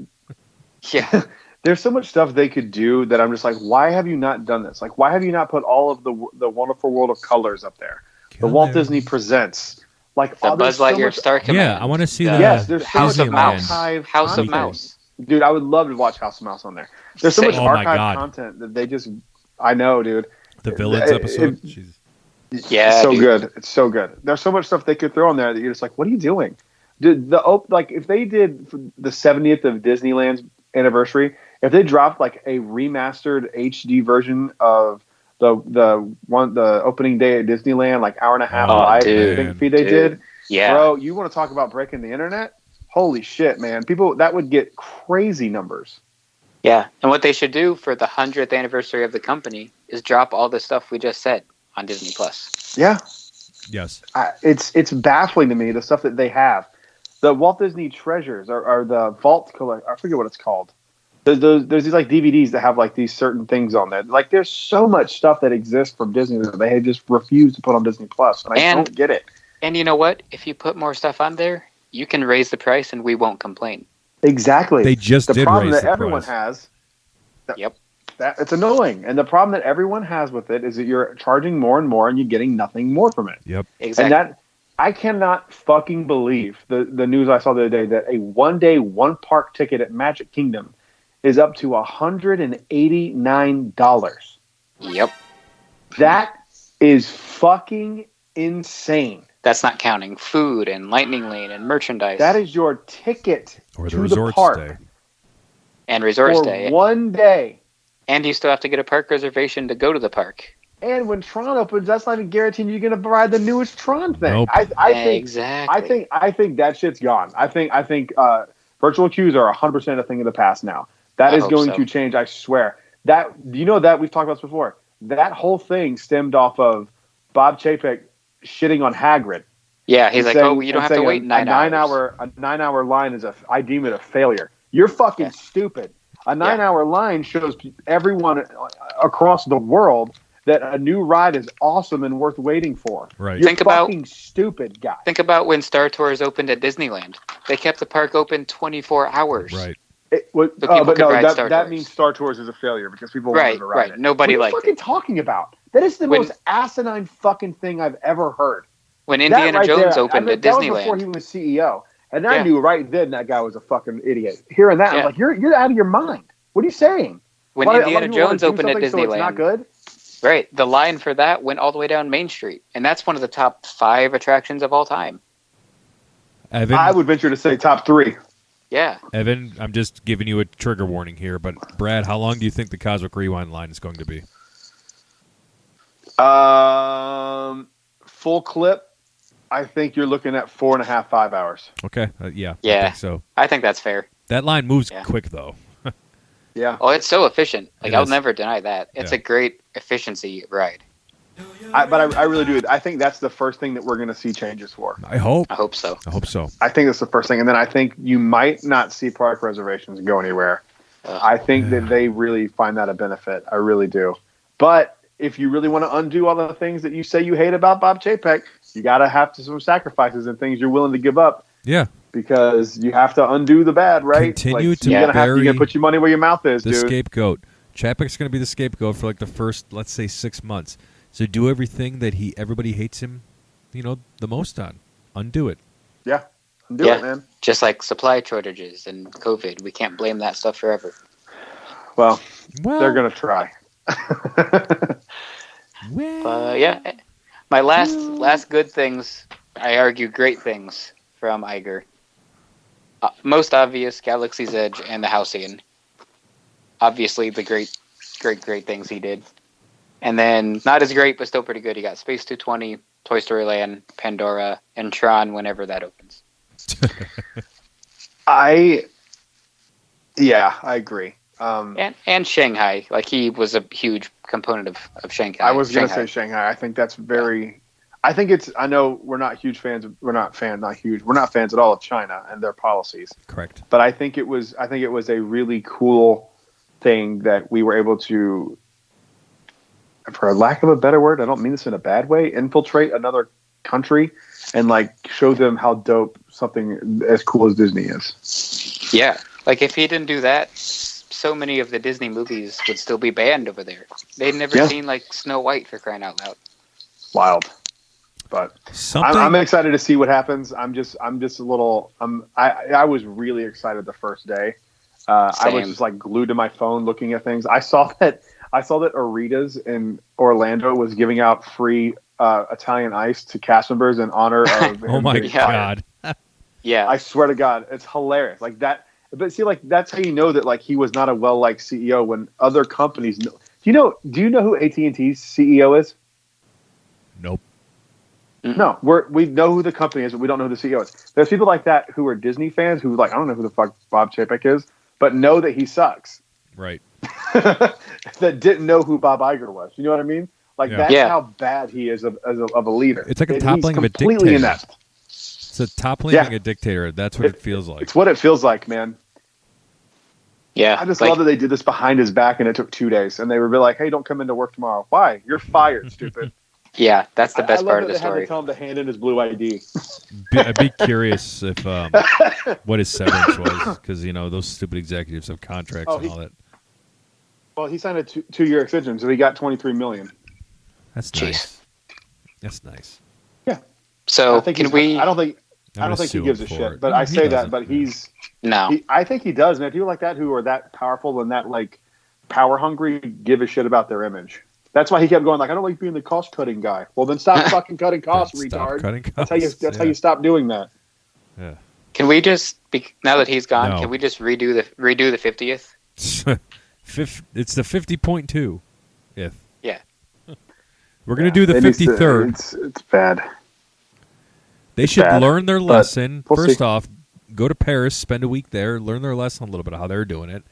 Yeah. there's so much stuff they could do that I'm just like, why have you not done this? Like, why have you not put all of the Wonderful World of Colors up there? The Walt Disney Presents, like The there's Buzz so Lightyear much- Star Command. Yeah, I want to see the the Yes, there's so House much of Mouse. archive House of content. Mouse. Dude, I would love to watch House of Mouse on there. There's so Same. much Oh my archive God. content that they just. I know, dude. the villains episode. Jeez. Yeah, It's so dude. good. It's so good. There's so much stuff they could throw on there that you're just like, what are you doing? Dude, like if they did for the 70th of Disneyland's anniversary, if they dropped like a remastered HD version of the opening day at Disneyland, like hour and a half Oh, live dude. feed they did, Yeah. bro, you want to talk about breaking the internet? Holy shit, man! People that would get crazy numbers. Yeah. And what they should do for the 100th anniversary of the company is drop all the stuff we just said on Disney Plus. Yeah, Yes. It's baffling to me, the stuff that they have. The Walt Disney Treasures or the Vault Collect. I forget what it's called. There's these like DVDs that have like these certain things on there. Like there's so much stuff that exists from Disney that they just refuse to put on Disney Plus, and I don't get it. And you know what? If you put more stuff on there, you can raise the price, and we won't complain. Exactly. They just the did problem raise that the everyone price. has. Yep. That it's annoying, and the problem that everyone has with it is that you're charging more and more, and you're getting nothing more from it. Yep. Exactly. And I cannot fucking believe the news I saw the other day that a 1-day, 1-park ticket at Magic Kingdom is up to $189. Yep. That is fucking insane. That's not counting food and Lightning Lane and merchandise. That is your ticket or to the park stay. And resort for stay. 1 day. And you still have to get a park reservation to go to the park. And when Tron opens, that's not even guaranteeing you're going to ride the newest Tron thing. Nope. I think Exactly. I think that shit's gone. I think virtual queues are 100% a thing of the past now. That is going to change. I swear. That you know that we've talked about this before. That whole thing stemmed off of Bob Chapek shitting on Hagrid. Yeah, he's like, saying, you don't have to wait 9 hours. A 9-hour line I deem it a failure. You're fucking stupid. A 9-hour line shows everyone across the world that a new ride is awesome and worth waiting for. Right. You're fucking stupid, guy. Think about when Star Tours opened at Disneyland. They kept the park open 24 hours. Right. That means Star Tours is a failure because people wanted to ride it. Nobody liked it. What are you fucking talking about? That is the most asinine fucking thing I've ever heard. When Indiana Jones opened at Disneyland. That was before he was CEO. And I knew right then that guy was a fucking idiot. Hearing that, I'm like, you're out of your mind. What are you saying? When Indiana Jones opened at Disneyland. So it's not good? Right. The line for that went all the way down Main Street. And that's one of the top 5 attractions of all time. Evan, I would venture to say top 3. Yeah. Evan, I'm just giving you a trigger warning here, but Brad, how long do you think the Cosmic Rewind line is going to be? Full clip, I think you're looking at 4.5, 5 hours. Okay. Yeah. Yeah. I think so. I think that's fair. That line moves quick, though. Yeah. Oh, it's so efficient. I'll never deny that. It's a great efficiency ride. But I really do. I think that's the first thing that we're going to see changes for. I hope so. I hope so. I think that's the first thing. And then I think you might not see park reservations go anywhere. I think that they really find that a benefit. I really do. But if you really want to undo all the things that you say you hate about Bob Chapek, you got to have some sacrifices and things you're willing to give up. Yeah. Because you have to undo the bad, right? Continue to you're bury gonna put your money where your mouth is, the dude. Scapegoat. Chapek's going to be the scapegoat for like the first, let's say, 6 months. So do everything that everybody hates him, the most on. Undo it. Yeah. Undo it, man. Just like supply shortages and COVID. We can't blame that stuff forever. Well they're going to try. My last good things, I argue great things from Iger. Most obvious, Galaxy's Edge and the Halcyon. Obviously, the great things he did. And then, not as great, but still pretty good. You got Space 220, Toy Story Land, Pandora, and Tron whenever that opens. I agree. And Shanghai. Like, he was a huge component of Shanghai. I was going to say Shanghai. I think that's very... I think it's... I know we're not huge fans... We're not fans at all of China and their policies. Correct. But I think it was a really cool thing that we were able to... For lack of a better word, I don't mean this in a bad way, infiltrate another country and show them how dope something as cool as Disney is. Yeah. Like if he didn't do that, so many of the Disney movies would still be banned over there. They'd never seen Snow White, for crying out loud. Wild. But I'm excited to see what happens. I'm just a little, I was really excited the first day. I was just glued to my phone looking at things. I saw that Arita's in Orlando was giving out free Italian ice to cast members in honor of oh my God. Yeah. I swear to God, it's hilarious. But see, that's how you know that he was not a well-liked CEO when other companies know. Do you know who AT&T's CEO is? Nope. No, we know who the company is, but we don't know who the CEO is. There's people like that who are Disney fans who I don't know who the fuck Bob Chapek is, but know that he sucks. Right. That didn't know who Bob Iger was. You know what I mean? Like that's how bad he is of a leader. It's like a toppling of a dictator. Completely inept. It's a toppling of a dictator. That's what it feels like. It's what it feels like, man. Yeah, I just love that they did this behind his back, and it took 2 days. And they were like, "Hey, don't come into work tomorrow." Why? You're fired, stupid. Yeah, that's the best part of the story. story. Had to tell him to hand in his blue ID. I'd be curious if what his severance was, because those stupid executives have contracts and all that. Well, he signed a 2-year extension, so he got $23 million. That's nice. That's nice. Yeah. So I don't think he gives a shit. But I say that, but he's no. I think he does, man. People like that who are that powerful and that like power hungry give a shit about their image. That's why he kept going like, I don't like being the cost cutting guy. Well, then stop fucking cutting costs, retard. Cutting costs. That's how you stop doing that. Yeah. Can we just now that he's gone? No. Can we just redo the 50th? It's the 50.2. Yeah. We're gonna do the 53rd. It's bad. They should learn their lesson. First off, go to Paris, spend a week there, learn their lesson a little bit of how they're doing it,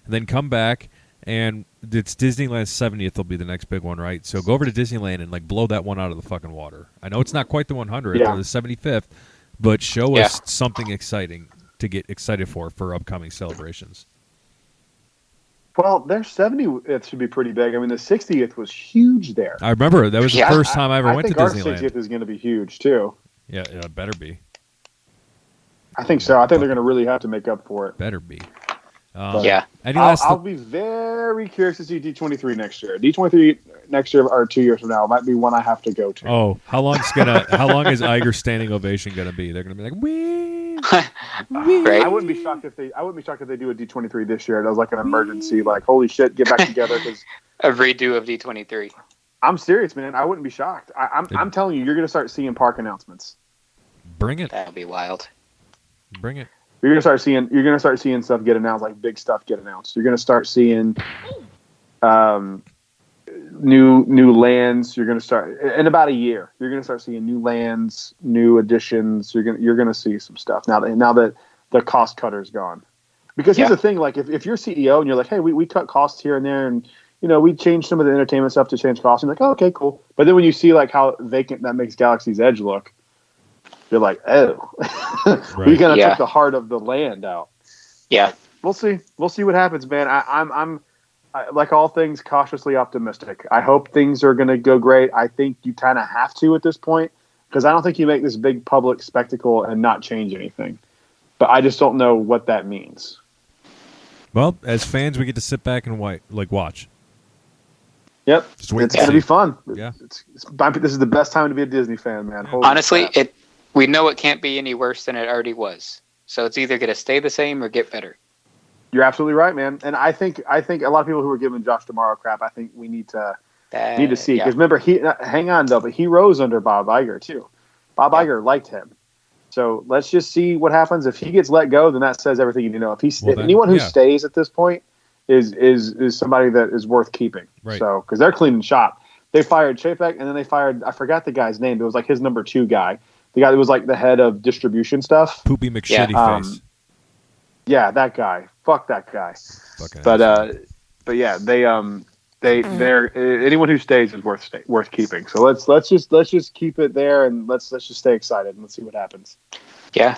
and then come back. And it's Disneyland's 70th will be the next big one, right? So go over to Disneyland and like blow that one out of the fucking water. I know it's not quite the 100th or the 75th, but show us something exciting to get excited for upcoming celebrations. Well, their 70th should be pretty big. I mean, the 60th was huge there. I remember that was the first time I ever went to Disneyland. I think our 60th is going to be huge too. Yeah, it better be. I think so. I think they're going to really have to make up for it. Better be. I'll be very curious to see D23 next year. D23 next year or 2 years from now might be one I have to go to. Oh, how long is Iger standing ovation going to be? They're going to be like, wee. Right? I wouldn't be shocked if they do a D23 this year. It was like an emergency, like holy shit, get back together because a redo of D23. I'm serious, man. I wouldn't be shocked. I'm telling you, you're going to start seeing park announcements. Bring it. That'll be wild. Bring it. You're gonna start seeing stuff get announced, like big stuff get announced. You're gonna start seeing new lands. You're gonna start in about a year. You're gonna start seeing new lands, new additions. You're gonna see some stuff now that the cost cutter's gone. Because here's the thing: like if you're CEO and you're like, hey, we cut costs here and there, and we changed some of the entertainment stuff to change costs. And you're like, oh, okay, cool. But then when you see like how vacant that makes Galaxy's Edge look. You're like, oh, right. We kind of took the heart of the land out. Yeah, we'll see. We'll see what happens, man. I'm like all things cautiously optimistic. I hope things are going to go great. I think you kind of have to at this point because I don't think you make this big public spectacle and not change anything. But I just don't know what that means. Well, as fans, we get to sit back and watch. Yep, it's going to be fun. Yeah, this is the best time to be a Disney fan, man. Holy Honestly, crap. We know it can't be any worse than it already was. So it's either going to stay the same or get better. You're absolutely right, man. And I think a lot of people who are giving Josh D'Amaro crap, I think we need to see. Because remember, hang on though, but he rose under Bob Iger too. Bob Iger liked him. So let's just see what happens. If he gets let go, then that says everything you need to know. If anyone who stays at this point is somebody that is worth keeping. Right. So because they're cleaning shop. They fired Chapek and then they fired, I forgot the guy's name. It was like his number 2 guy. The guy that was like the head of distribution stuff. Poopy McShitty face. Yeah, that guy. Fuck that guy. But yeah, they're anyone who stays is worth keeping. So let's just keep it there and let's just stay excited and let's see what happens. Yeah.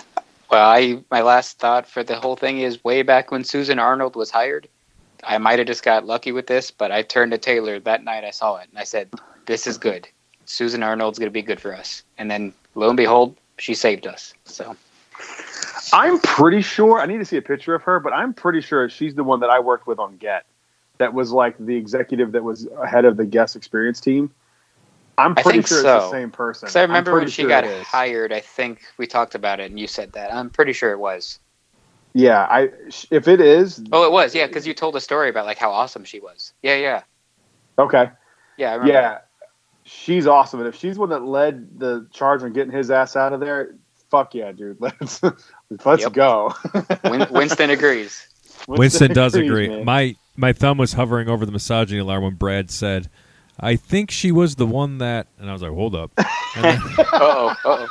Well, my last thought for the whole thing is way back when Susan Arnold was hired, I might have just got lucky with this, but I turned to Taylor that night I saw it and I said, "This is good. Susan Arnold's going to be good for us." And then lo and behold, she saved us. So I'm pretty sure, I need to see a picture of her, but I'm pretty sure she's the one that I worked with on Get. That was like the executive that was head of the guest experience team. I'm pretty sure it's the same person. Because I remember when she got hired, I think we talked about it and you said that. I'm pretty sure it was. Yeah, if it is. Oh, it was, yeah, because you told a story about like how awesome she was. Yeah. Okay. Yeah, I remember. Yeah. She's awesome, and if she's one that led the charge on getting his ass out of there, fuck yeah, dude. Let's go. Winston agrees. Winston does agree. Man. My thumb was hovering over the massaging alarm when Brad said, "I think she was the one that," and I was like, "Hold up." And then, uh-oh.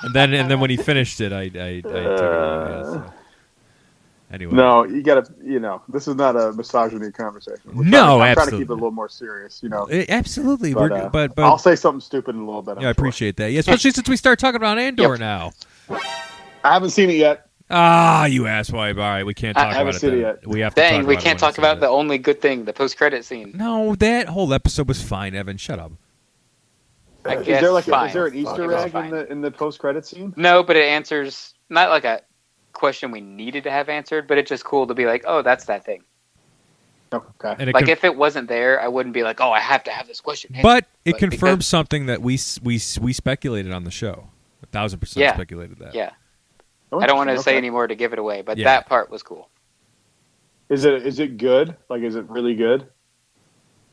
And then when he finished it, I took it. So. Anyway. No, you gotta. This is not a misogyny conversation. I'm trying absolutely. to keep it a little more serious. Absolutely. But I'll say something stupid in a little bit. I appreciate that. Yeah, especially since we start talking about Andor now. I haven't seen it yet. You asswipe. All right, we can't talk about it then. Yet. We have to. Dang, we can't talk about the only good thing, the post-credit scene. No, that whole episode was fine. Evan, shut up. I guess is there an Easter egg in the post-credit scene? No, but it answers not like a question we needed to have answered, but it's just cool to be like, oh, that's that thing. Okay. And if it wasn't there, I wouldn't be like, oh, I have to have this question. But it confirms something that we speculated on the show. 1,000% speculated that. Yeah. I don't want to say any more to give it away, but that part was cool. Is it good? Like, is it really good?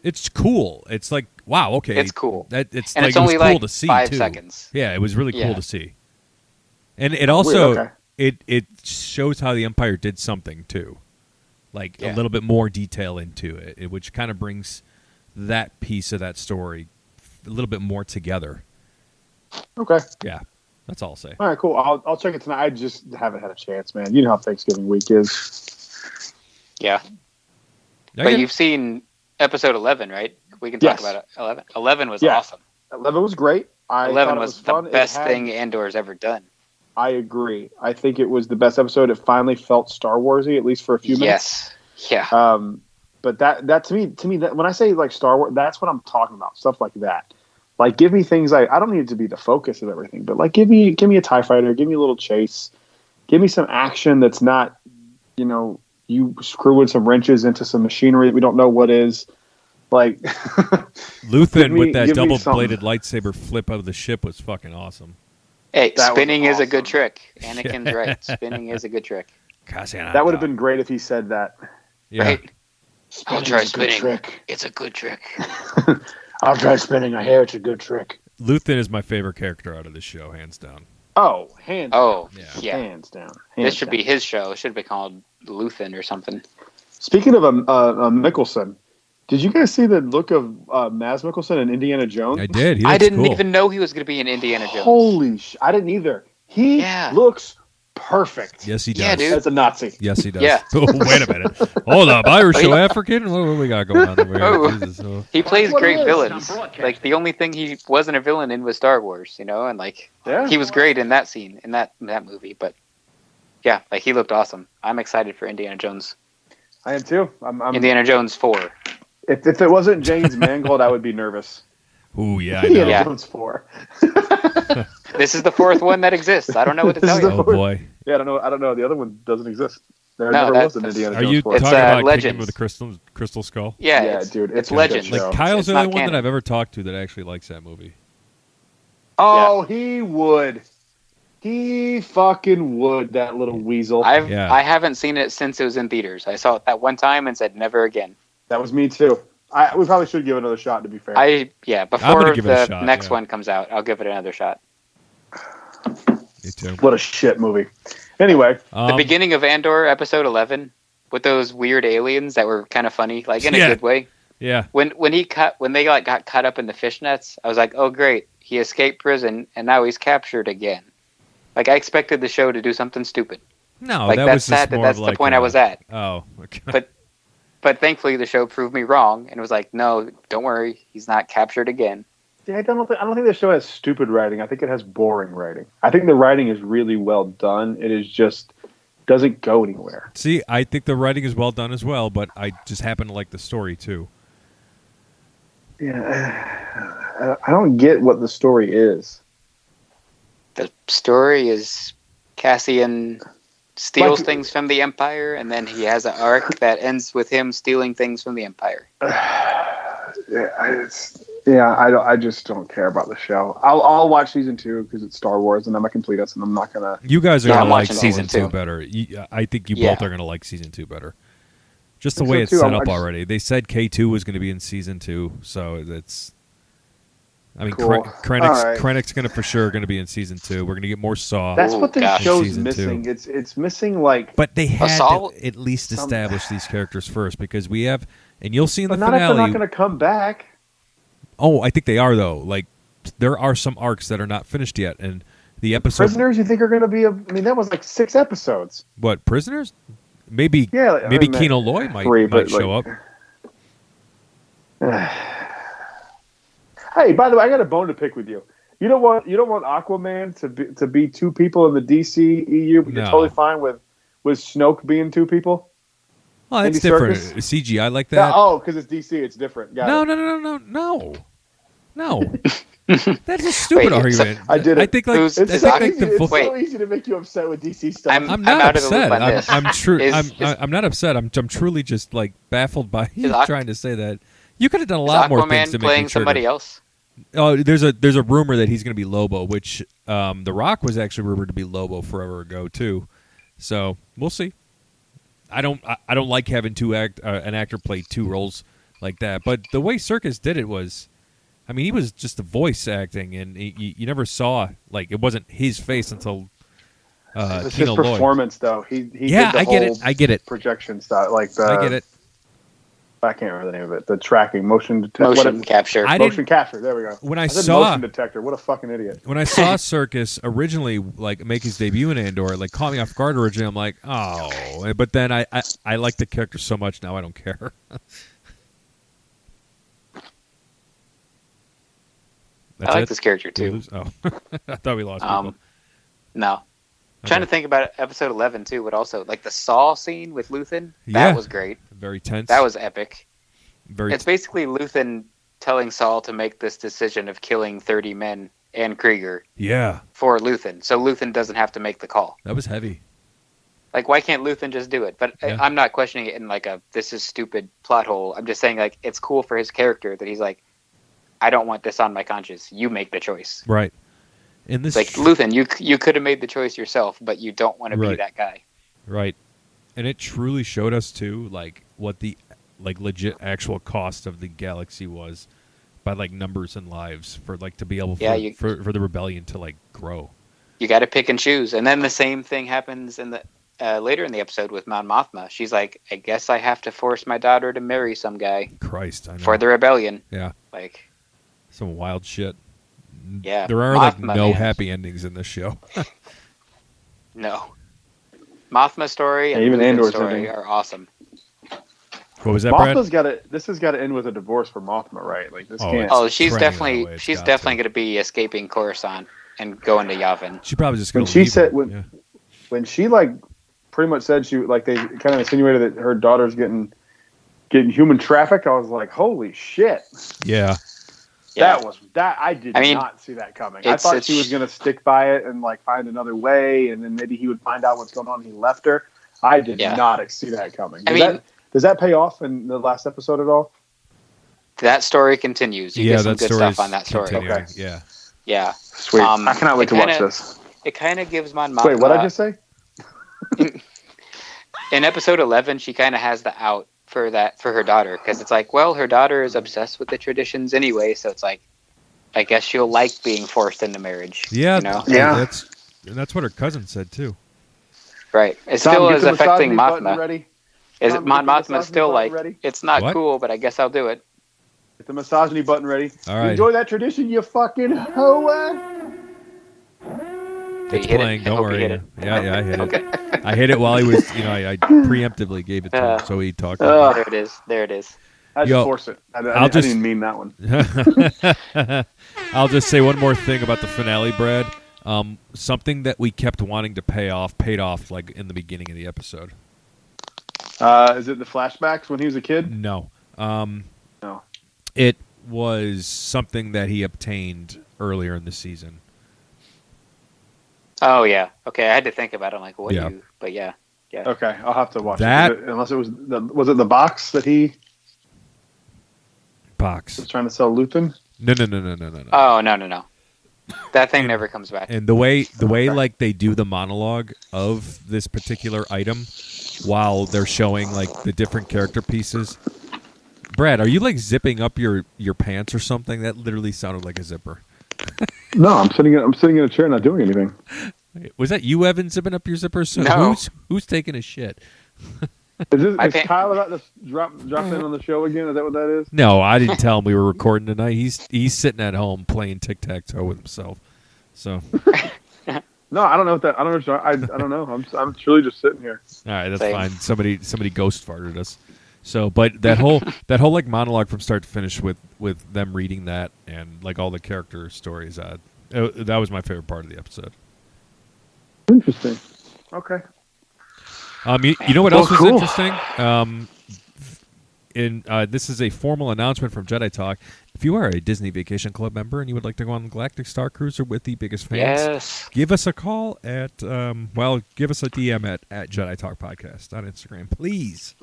It's cool. It's like, wow, okay. It's cool. It's only cool to see 5 too. seconds. Yeah, it was really cool to see. And it also Weird, it shows how the Empire did something too. Like a little bit more detail into it, which kind of brings that piece of that story a little bit more together. Okay. Yeah. That's all I'll say. All right, cool. I'll check it tonight. I just haven't had a chance, man. You know how Thanksgiving week is. Yeah. But you've seen episode 11, right? We can talk about it. 11. 11 was awesome. 11 was great. 11 was the best thing Andor's ever done. I agree. I think it was the best episode. It finally felt Star Warsy, at least for a few minutes. Yes. Yeah. But that to me, that when I say like Star Wars, that's what I'm talking about. Stuff like that. Like, give me things I don't need it to be the focus of everything, but like, give me a TIE fighter, give me a little chase, give me some action that's not, you screwing some wrenches into some machinery that we don't know what is. Like, Luthen with that double-bladed lightsaber flip out of the ship was fucking awesome. Hey, spinning is a good trick. Anakin's right. Spinning is a good trick. That would have been great if he said that. Yeah. Right? I'll try spinning. It's a good trick. I'll try spinning. I hear it's a good trick. Luthen is my favorite character out of this show, hands down. Oh, hands down. Yeah. Hands down. This should be his show. It should be called Luthen or something. Speaking of Mikkelsen, did you guys see the look of Mads Mikkelsen in Indiana Jones? I did. I didn't even know he was going to be in Indiana Jones. Holy I didn't either. He looks perfect. Yes, he does. Yeah, dude. As a Nazi. Yes, he does. Yeah. Oh, wait a minute. Hold up. Irish or African? What we got going on over here? Jesus. He plays great villains. Like, the only thing he wasn't a villain in was Star Wars, and like, he was great in that scene, in that movie. But yeah, like, he looked awesome. I'm excited for Indiana Jones. I am too. I'm Indiana Jones 4. If it wasn't James Mangold, I would be nervous. Ooh, yeah, I know. Indiana Jones 4. This is the 4th one that exists. I don't know what to tell you. Oh boy. Yeah, I don't know. The other one doesn't exist. There No, never was an Indiana Jones 4. Are you talking about Legends. Kingdom of the Crystal Skull? Yeah, dude, it's Legends. Like, Kyle's the not only one canon. that I've ever talked to that actually likes that movie. Oh, he would. He fucking would, that little weasel. I haven't seen it since it was in theaters. I saw it that one time and said never again. That was me too. We probably should give it another shot, to be fair. Before the next one comes out, I'll give it another shot. Me too. What a shit movie. Anyway. The beginning of Andor, episode 11, with those weird aliens that were kind of funny, like in a good way. Yeah. When they got caught up in the fishnets, I was like, oh great, he escaped prison and now he's captured again. Like, I expected the show to do something stupid. No, like, that that's was sad that that's the point I was at. Oh, okay. But thankfully the show proved me wrong and it was like, no, don't worry, he's not captured again. Yeah, I don't think the show has stupid writing. I think it has boring writing. I think the writing is really well done. It is just doesn't go anywhere. See, I think the writing is well done as well, but I just happen to like the story too. Yeah, I don't get what the story is. The story is Cassian steals things from the Empire, and then he has an arc that ends with him stealing things from the Empire. I just don't care about the show. I'll watch season 2 because it's Star Wars, and I'm a completist, and I'm not gonna. You guys are gonna like season 2 better. I think you both are gonna like season 2 better. Just the way it's set up already. They said K2 was going to be in season 2, so it's. I mean, cool. Krennic's going to for sure going to be in season 2. We're going to get more Saw. That's what the show's missing. 2. It's missing like. But they had to at least establish these characters first because we have, and you'll see in the finale. Not if they're not going to come back. Oh, I think they are though. Like there are some arcs that are not finished yet, and the episode. Prisoners, you think are going to be? That was like 6 episodes. What prisoners? Maybe Keno Loy might show up. Hey, by the way, I got a bone to pick with you. You don't want Aquaman to be two people in the DC EU, but you're totally fine with Snoke being two people? Oh, that's different. CGI like that? Because it's DC, it's different. No. That's a stupid argument. I did it. I think it's so easy to make you upset with DC stuff. I'm not upset. I'm not upset. I'm truly just like baffled by you trying to say that. You could have done a lot more things to make playing somebody else. Oh, there's a rumor that he's going to be Lobo, which The Rock was actually rumored to be Lobo forever ago too. So we'll see. I don't like having an actor play two roles like that. But the way Serkis did it was, I mean, he was just the voice acting, and you never saw it wasn't his face until it's Keno his performance, though. He did the I get it. Projection style, I get it. I can't remember the name of it. The tracking motion capture. Motion capture. There we go. When I saw motion detector, what a fucking idiot. When I saw Serkis originally make his debut in Andor, caught me off guard originally. I'm like, oh, but then I like the character so much now I don't care. I like this character too. Oh, I thought we lost people. No. I'm trying to think about episode 11 too, but also the Saw scene with Luthen. That was great. Very tense. That was epic. It's basically Luthen telling Saul to make this decision of killing 30 men and Krieger. Yeah. For Luthen, so Luthen doesn't have to make the call. That was heavy. Why can't Luthen just do it? But I'm not questioning it in this is stupid plot hole. I'm just saying it's cool for his character that he's I don't want this on my conscience. You make the choice. Right. In this, Luthen, you could have made the choice yourself, but you don't want to be that guy. Right. And it truly showed us too, what the legit actual cost of the galaxy was, by numbers and lives for to be able for the rebellion to grow. You got to pick and choose, and then the same thing happens in the later in the episode with Mon Mothma. She's like, I guess I have to force my daughter to marry some guy. Christ, I know. For the rebellion. Yeah. Some wild shit. Yeah. There are Mothma, happy endings in this show. No. Mothma's story and even Andor's story are awesome. What was that, Brad? This has got to end with a divorce for Mothma, right? Can't. Oh, she's definitely going to be escaping Coruscant and going to Yavin. She probably just going to leave. She said when she pretty much said they kind of insinuated that her daughter's getting human trafficked. I was like, holy shit. Yeah. I did not see that coming. I thought she was going to stick by it and find another way, and then maybe he would find out what's going on and he left her. I did not see that coming. Does that pay off in the last episode at all? That story continues. You get some good stuff on that story. Okay. Yeah. Sweet. I cannot wait to watch this. It kind of gives Mon Mothma... Wait, what did I just say? In episode 11, she kind of has the out for her daughter, because it's her daughter is obsessed with the traditions anyway, so it's I guess she'll like being forced into marriage. Yeah, yeah. That's what her cousin said too. Right. It still is affecting Mothma. Is Mon Mothma still it's not cool, but I guess I'll do it. Get the misogyny button ready. All right. Enjoy that tradition, you fucking hoe. It's playing. Don't worry. Yeah, I hit it. I hit it while he was, I preemptively gave it to him so he talked. There it is. I just force it. I didn't mean that one. I'll just say one more thing about the finale, Brad. Something that we kept wanting to paid off in the beginning of the episode. Is it the flashbacks when he was a kid? No. No. It was something that he obtained earlier in the season. Oh yeah. Okay, I had to think about it. I'm like, what do you? But yeah. Okay, I'll have to watch that. Unless it was it the box that he was trying to sell Luthen? No. Oh no. That thing never comes back. And the way they do the monologue of this particular item while they're showing the different character pieces. Brad, are you zipping up your pants or something? That literally sounded like a zipper. No, I'm sitting in a chair not doing anything. Was that you, Evan, zipping up your zipper? So no. Who's taking a shit? Is Kyle about to drop in on the show again? Is that what that is? No, I didn't tell him we were recording tonight. He's sitting at home playing tic-tac-toe with himself. So No, I don't know what that. I don't know. I don't know. I'm truly just sitting here. All right, that's Same. fine. Somebody ghost farted us. So, but that whole like monologue from start to finish with them reading that and like all the character stories, that was my favorite part of the episode. Interesting. Okay. You know what else was cool. interesting? This is a formal announcement from Jedi Talk. If you are a Disney Vacation Club member and you would like to go on the Galactic Star Cruiser with the biggest fans, give us a call at give us a DM at Jedi Talk Podcast on Instagram, please.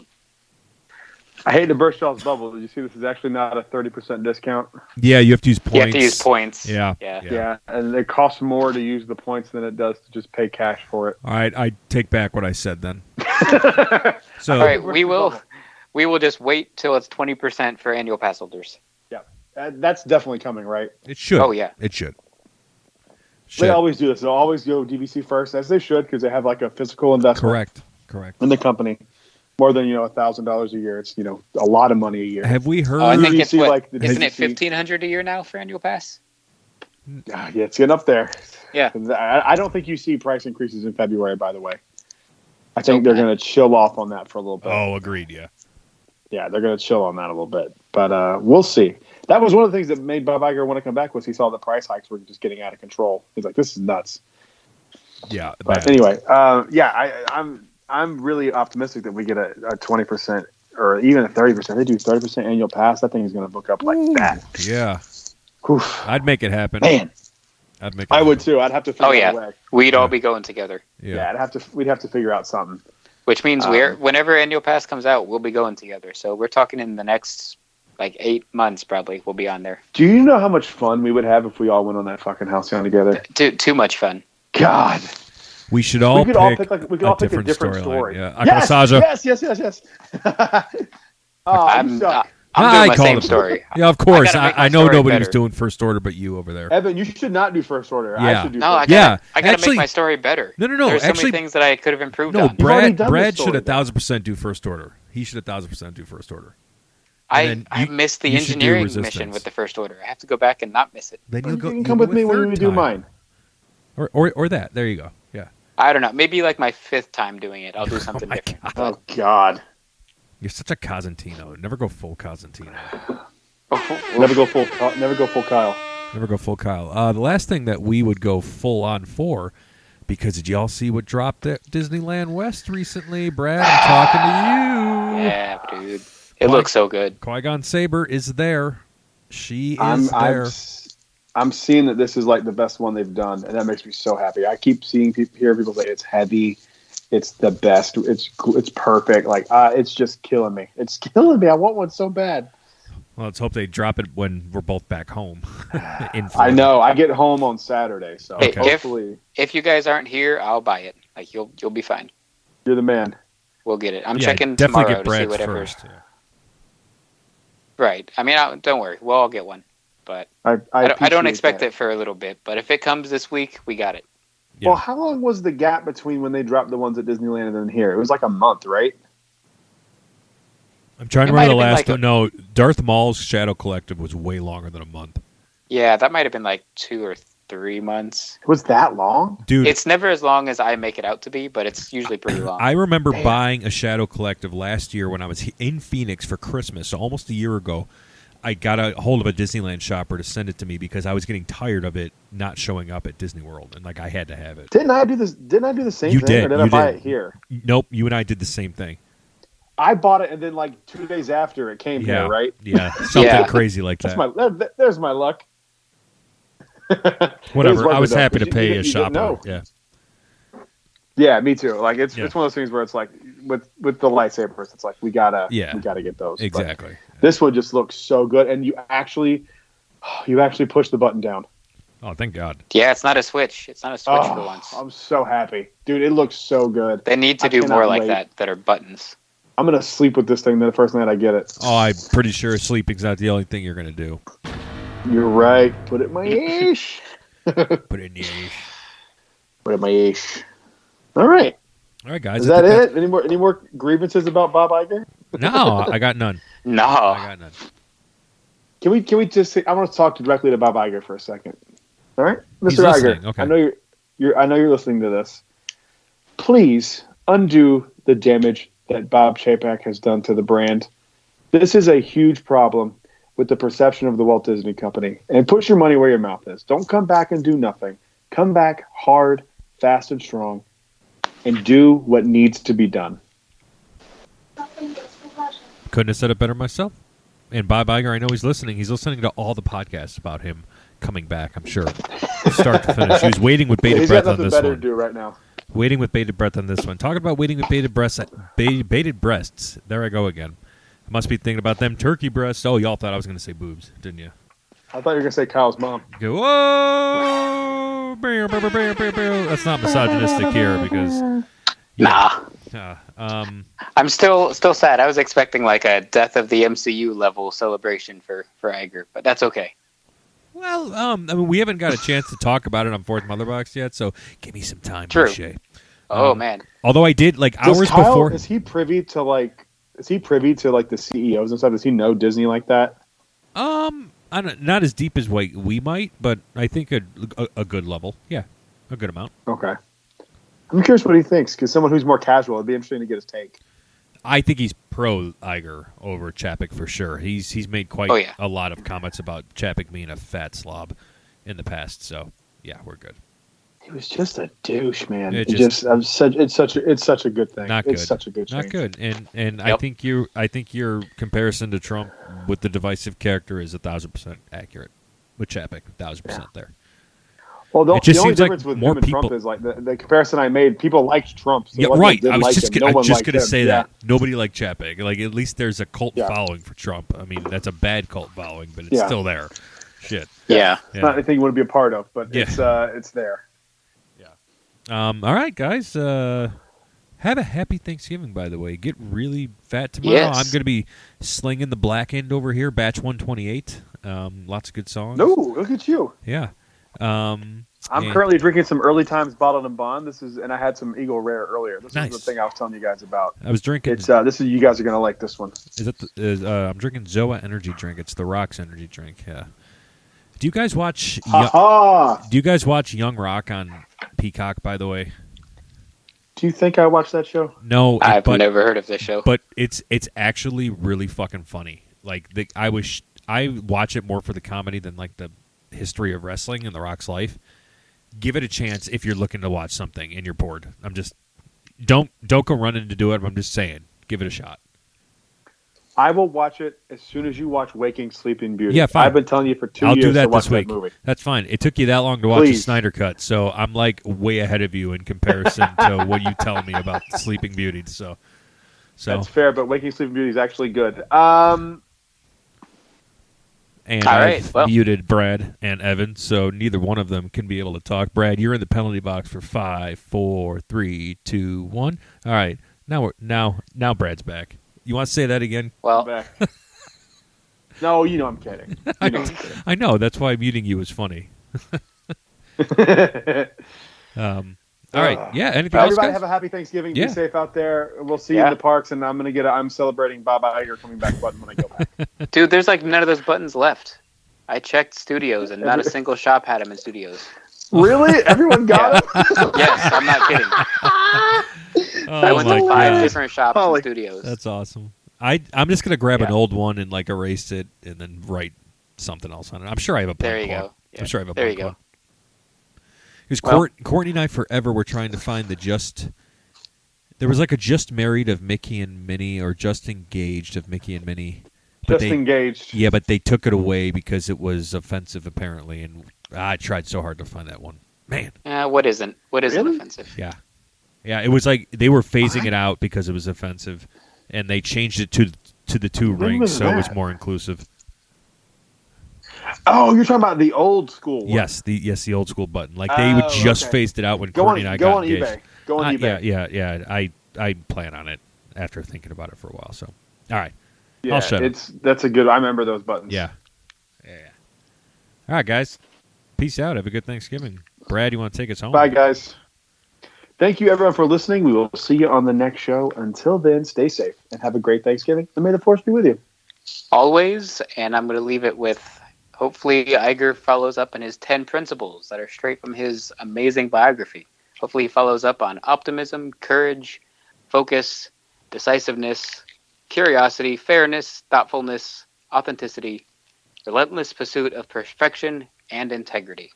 I hate to burst y'all's bubble. Did you see this is actually not a 30% discount? Yeah, you have to use points. You have to use points. Yeah. And it costs more to use the points than it does to just pay cash for it. All right, I take back what I said then. So, all right, we will just wait till it's 20% for annual pass holders. Yeah, that's definitely coming, right? It should. Oh yeah, it should. They always do this. They'll always go DVC first, as they should, because they have like a physical investment. Correct. In the company. More than $1,000 a year. It's a lot of money a year. Have we heard? I think it's like isn't it $1,500 a year now for annual pass? Yeah, it's getting up there. Yeah, I don't think you see price increases in February. By the way, I think they're going to chill off on that for a little bit. Oh, agreed. Yeah. Yeah, they're going to chill on that a little bit, but we'll see. That was one of the things that made Bob Iger want to come back was he saw the price hikes were just getting out of control. He's like, "This is nuts." Yeah. But anyway, I'm really optimistic that we get a 20% or even a 30%. They do 30% annual pass. That thing is going to book up like that. Yeah. Oof. I'd make it happen. Man, I would too. I'd have to figure out a way. We'd all be going together. Yeah, we'd have to figure out something. Which means whenever annual pass comes out, we'll be going together. So we're talking in the next 8 months probably. We'll be on there. Do you know how much fun we would have if we all went on that fucking Halcyon together? Too much fun. God. We should all pick a different story. Yeah. Yes. I'm doing my same story. Yeah, of course. I know nobody better. was doing first order but you over there. Evan, you should not do first order. Yeah. I should do I gotta make my story better. No. There's so many things that I could have improved on. Brad should 1,000% do first order. He should 1,000% do first order. I missed the engineering mission with the first order. I have to go back and not miss it. Then you can come with me when we do mine. Or that. There you go. Yeah. I don't know. Maybe my 5th time doing it. I'll do something different. Oh, God. You're such a Cosentino. Never go full Cosentino. Never go full Kyle. Never go full Kyle. The last thing that we would go full on for, because did y'all see what dropped at Disneyland West recently? Brad, I'm talking to you. Yeah, dude. It looks so good. Qui-Gon Saber is there. She is there. I'm seeing that this is the best one they've done, and that makes me so happy. I keep hearing people say it's heavy, it's the best, it's perfect. It's just killing me. It's killing me. I want one so bad. Well, let's hope they drop it when we're both back home. I know. I get home on Saturday, so hopefully, if you guys aren't here, I'll buy it. You'll be fine. You're the man. We'll get it. I'm checking tomorrow to see whatever. First, yeah. Right. I mean, don't worry. We'll all get one. But I don't expect it for a little bit. But if it comes this week, we got it. Yeah. Well, how long was the gap between when they dropped the ones at Disneyland and then here? It was a month, right? I'm trying to remember the last one. No, Darth Maul's Shadow Collective was way longer than a month. Yeah, that might have been 2 or 3 months. It was that long? Dude. It's never as long as I make it out to be, but it's usually pretty long. I remember buying a Shadow Collective last year when I was in Phoenix for Christmas, so almost a year ago. I got a hold of a Disneyland shopper to send it to me because I was getting tired of it not showing up at Disney World, and I had to have it. Didn't I do this? Didn't I do the same you thing? Did. Or did you I buy did. It here? Nope. You and I did the same thing. I bought it, and then 2 days after it came here, right? Yeah, something crazy like that. There's my luck. Whatever. I was happy to pay a shopper. Yeah. Yeah, me too. It's one of those things where it's with the lightsabers, it's we gotta get those. Exactly. But this one just looks so good, and you actually push the button down. Oh, thank God. Yeah, it's not a Switch. It's not a Switch for once. I'm so happy, dude. It looks so good. They need to do more like that are buttons. I'm gonna sleep with this thing the first night I get it. Oh, I'm pretty sure sleeping's not the only thing you're gonna do. You're right. Put it in my ish. Put it in the ish. Put it in my ish. All right, guys. Is that it? Any more grievances about Bob Iger? No, I got none. No, I got none. Can we just say, I want to talk directly to Bob Iger for a second. All right, Mr. Iger. Okay. I know I know you're listening to this. Please undo the damage that Bob Chapek has done to the brand. This is a huge problem with the perception of the Walt Disney Company. And put your money where your mouth is. Don't come back and do nothing. Come back hard, fast, and strong, and do what needs to be done. Couldn't have said it better myself. And Bob Iger, I know he's listening. He's listening to all the podcasts about him coming back, I'm sure. Start to finish. He was waiting with bated breath on this one. He's got nothing better to do right now. Waiting with bated breath on this one. Talking about waiting with bated breasts. There I go again. I must be thinking about them turkey breasts. Oh, y'all thought I was going to say boobs, didn't you? I thought you were going to say Kyle's mom. Go, whoa! That's not misogynistic here because... Yeah. Nah. I'm still sad. I was expecting like a death of the MCU level celebration for Iger, but that's okay. Well, I mean, we haven't got a chance to talk about it on Fourth Mother Box yet, so give me some time, True. Shay. Oh man. Although I did hours Kyle, before. Is he privy to the CEOs and stuff? Does he know Disney like that? I don't, not as deep as we might, but I think a good level. Yeah, a good amount. Okay. I'm curious what he thinks, because someone who's more casual, it'd be interesting to get his take. I think he's pro Iger over Chapek for sure. He's made quite a lot of comments about Chapek being a fat slob in the past. So yeah, we're good. He was just a douche, man. It's such a good thing. Not good. It's such a good thing. Not good. And yep. I think your comparison to Trump with the divisive character is 1,000% accurate with Chapek. 1,000% there. Well, the only difference like with him and Trump is like the comparison I made. People liked Trump. So yeah, right. I was just going to say that. Yeah. Nobody liked Chapek. Like at least there's a cult following for Trump. I mean, that's a bad cult following, but it's still there. Shit. Yeah. It's not anything you want to be a part of, but it's there. Yeah. All right, guys. Have a happy Thanksgiving, by the way. Get really fat tomorrow. Yes. I'm going to be slinging the black end over here, batch 128. Lots of good songs. No, look at you. Yeah. I'm currently drinking some Early Times Bottled and Bond. And I had some Eagle Rare earlier. This is the thing I was telling you guys about. I was drinking. You guys are gonna like this one. I'm drinking Zoa energy drink. It's the Rock's energy drink. Yeah. Do you guys watch? Do you guys watch Young Rock on Peacock? By the way. Do you think I watched that show? No, I've never heard of this show. But it's actually really fucking funny. Like I watch it more for the comedy than like the history of wrestling and The Rock's life. Give it a chance if you're looking to watch something and you're bored. I'm just don't go running to do it. I'm just saying, give it a shot. I will watch it as soon as you watch Waking Sleeping Beauty. Yeah, fine. I've been telling you for 2 years. I'll do that to watch this week. That movie. That's fine. It took you that long to watch the Snyder Cut, so I'm like way ahead of you in comparison to what you tell me about Sleeping Beauty. So that's fair, but Waking Sleeping Beauty is actually good. And I've muted Brad and Evan, so neither one of them can be able to talk. Brad, you're in the penalty box for 5, 4, 3, 2, 1. All right, now Brad's back. You want to say that again? Well, back. No, I'm kidding. I know. That's why muting you is funny. All right. Yeah. Anything else? Everybody have a happy Thanksgiving. Yeah. Be safe out there. We'll see you in the parks, and I'm celebrating Bob Iger coming back button when I go back. Dude, there's like none of those buttons left. I checked studios, and not a single shop had them in studios. Really? Everyone got them? Yes, I'm not kidding. I went to 5 different shops and studios. That's awesome. I'm just gonna grab an old one and like erase it and then write something else on it. I'm sure I have a blank There you one. go. Yeah. I'm sure I have a there blank you one. go. Because Courtney and I forever were trying to find there was like a just married of Mickey and Minnie or just engaged of Mickey and Minnie. Engaged. Yeah, but they took it away because it was offensive apparently, and I tried so hard to find that one. Man. What isn't offensive? Yeah. Yeah, it was like they were phasing it out because it was offensive, and they changed it to the 2 rings, so it was more inclusive. Oh, you're talking about the old school one. Yes, the old school button. Like they would just phased it out when Courtney and I got engaged. Go on eBay. Yeah. I plan on it after thinking about it for a while. So, all right. Yeah, I'll shut up. That's a good. I remember those buttons. Yeah. All right, guys. Peace out. Have a good Thanksgiving. Brad, you want to take us home? Bye, guys. Thank you, everyone, for listening. We will see you on the next show. Until then, stay safe and have a great Thanksgiving. And may the force be with you. Always. And I'm going to leave it with Hopefully, Iger follows up on his 10 principles that are straight from his amazing biography. Hopefully, he follows up on optimism, courage, focus, decisiveness, curiosity, fairness, thoughtfulness, authenticity, relentless pursuit of perfection, and integrity.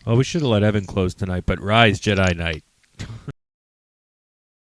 Well, we should have let Evan close tonight, but rise, Jedi Knight.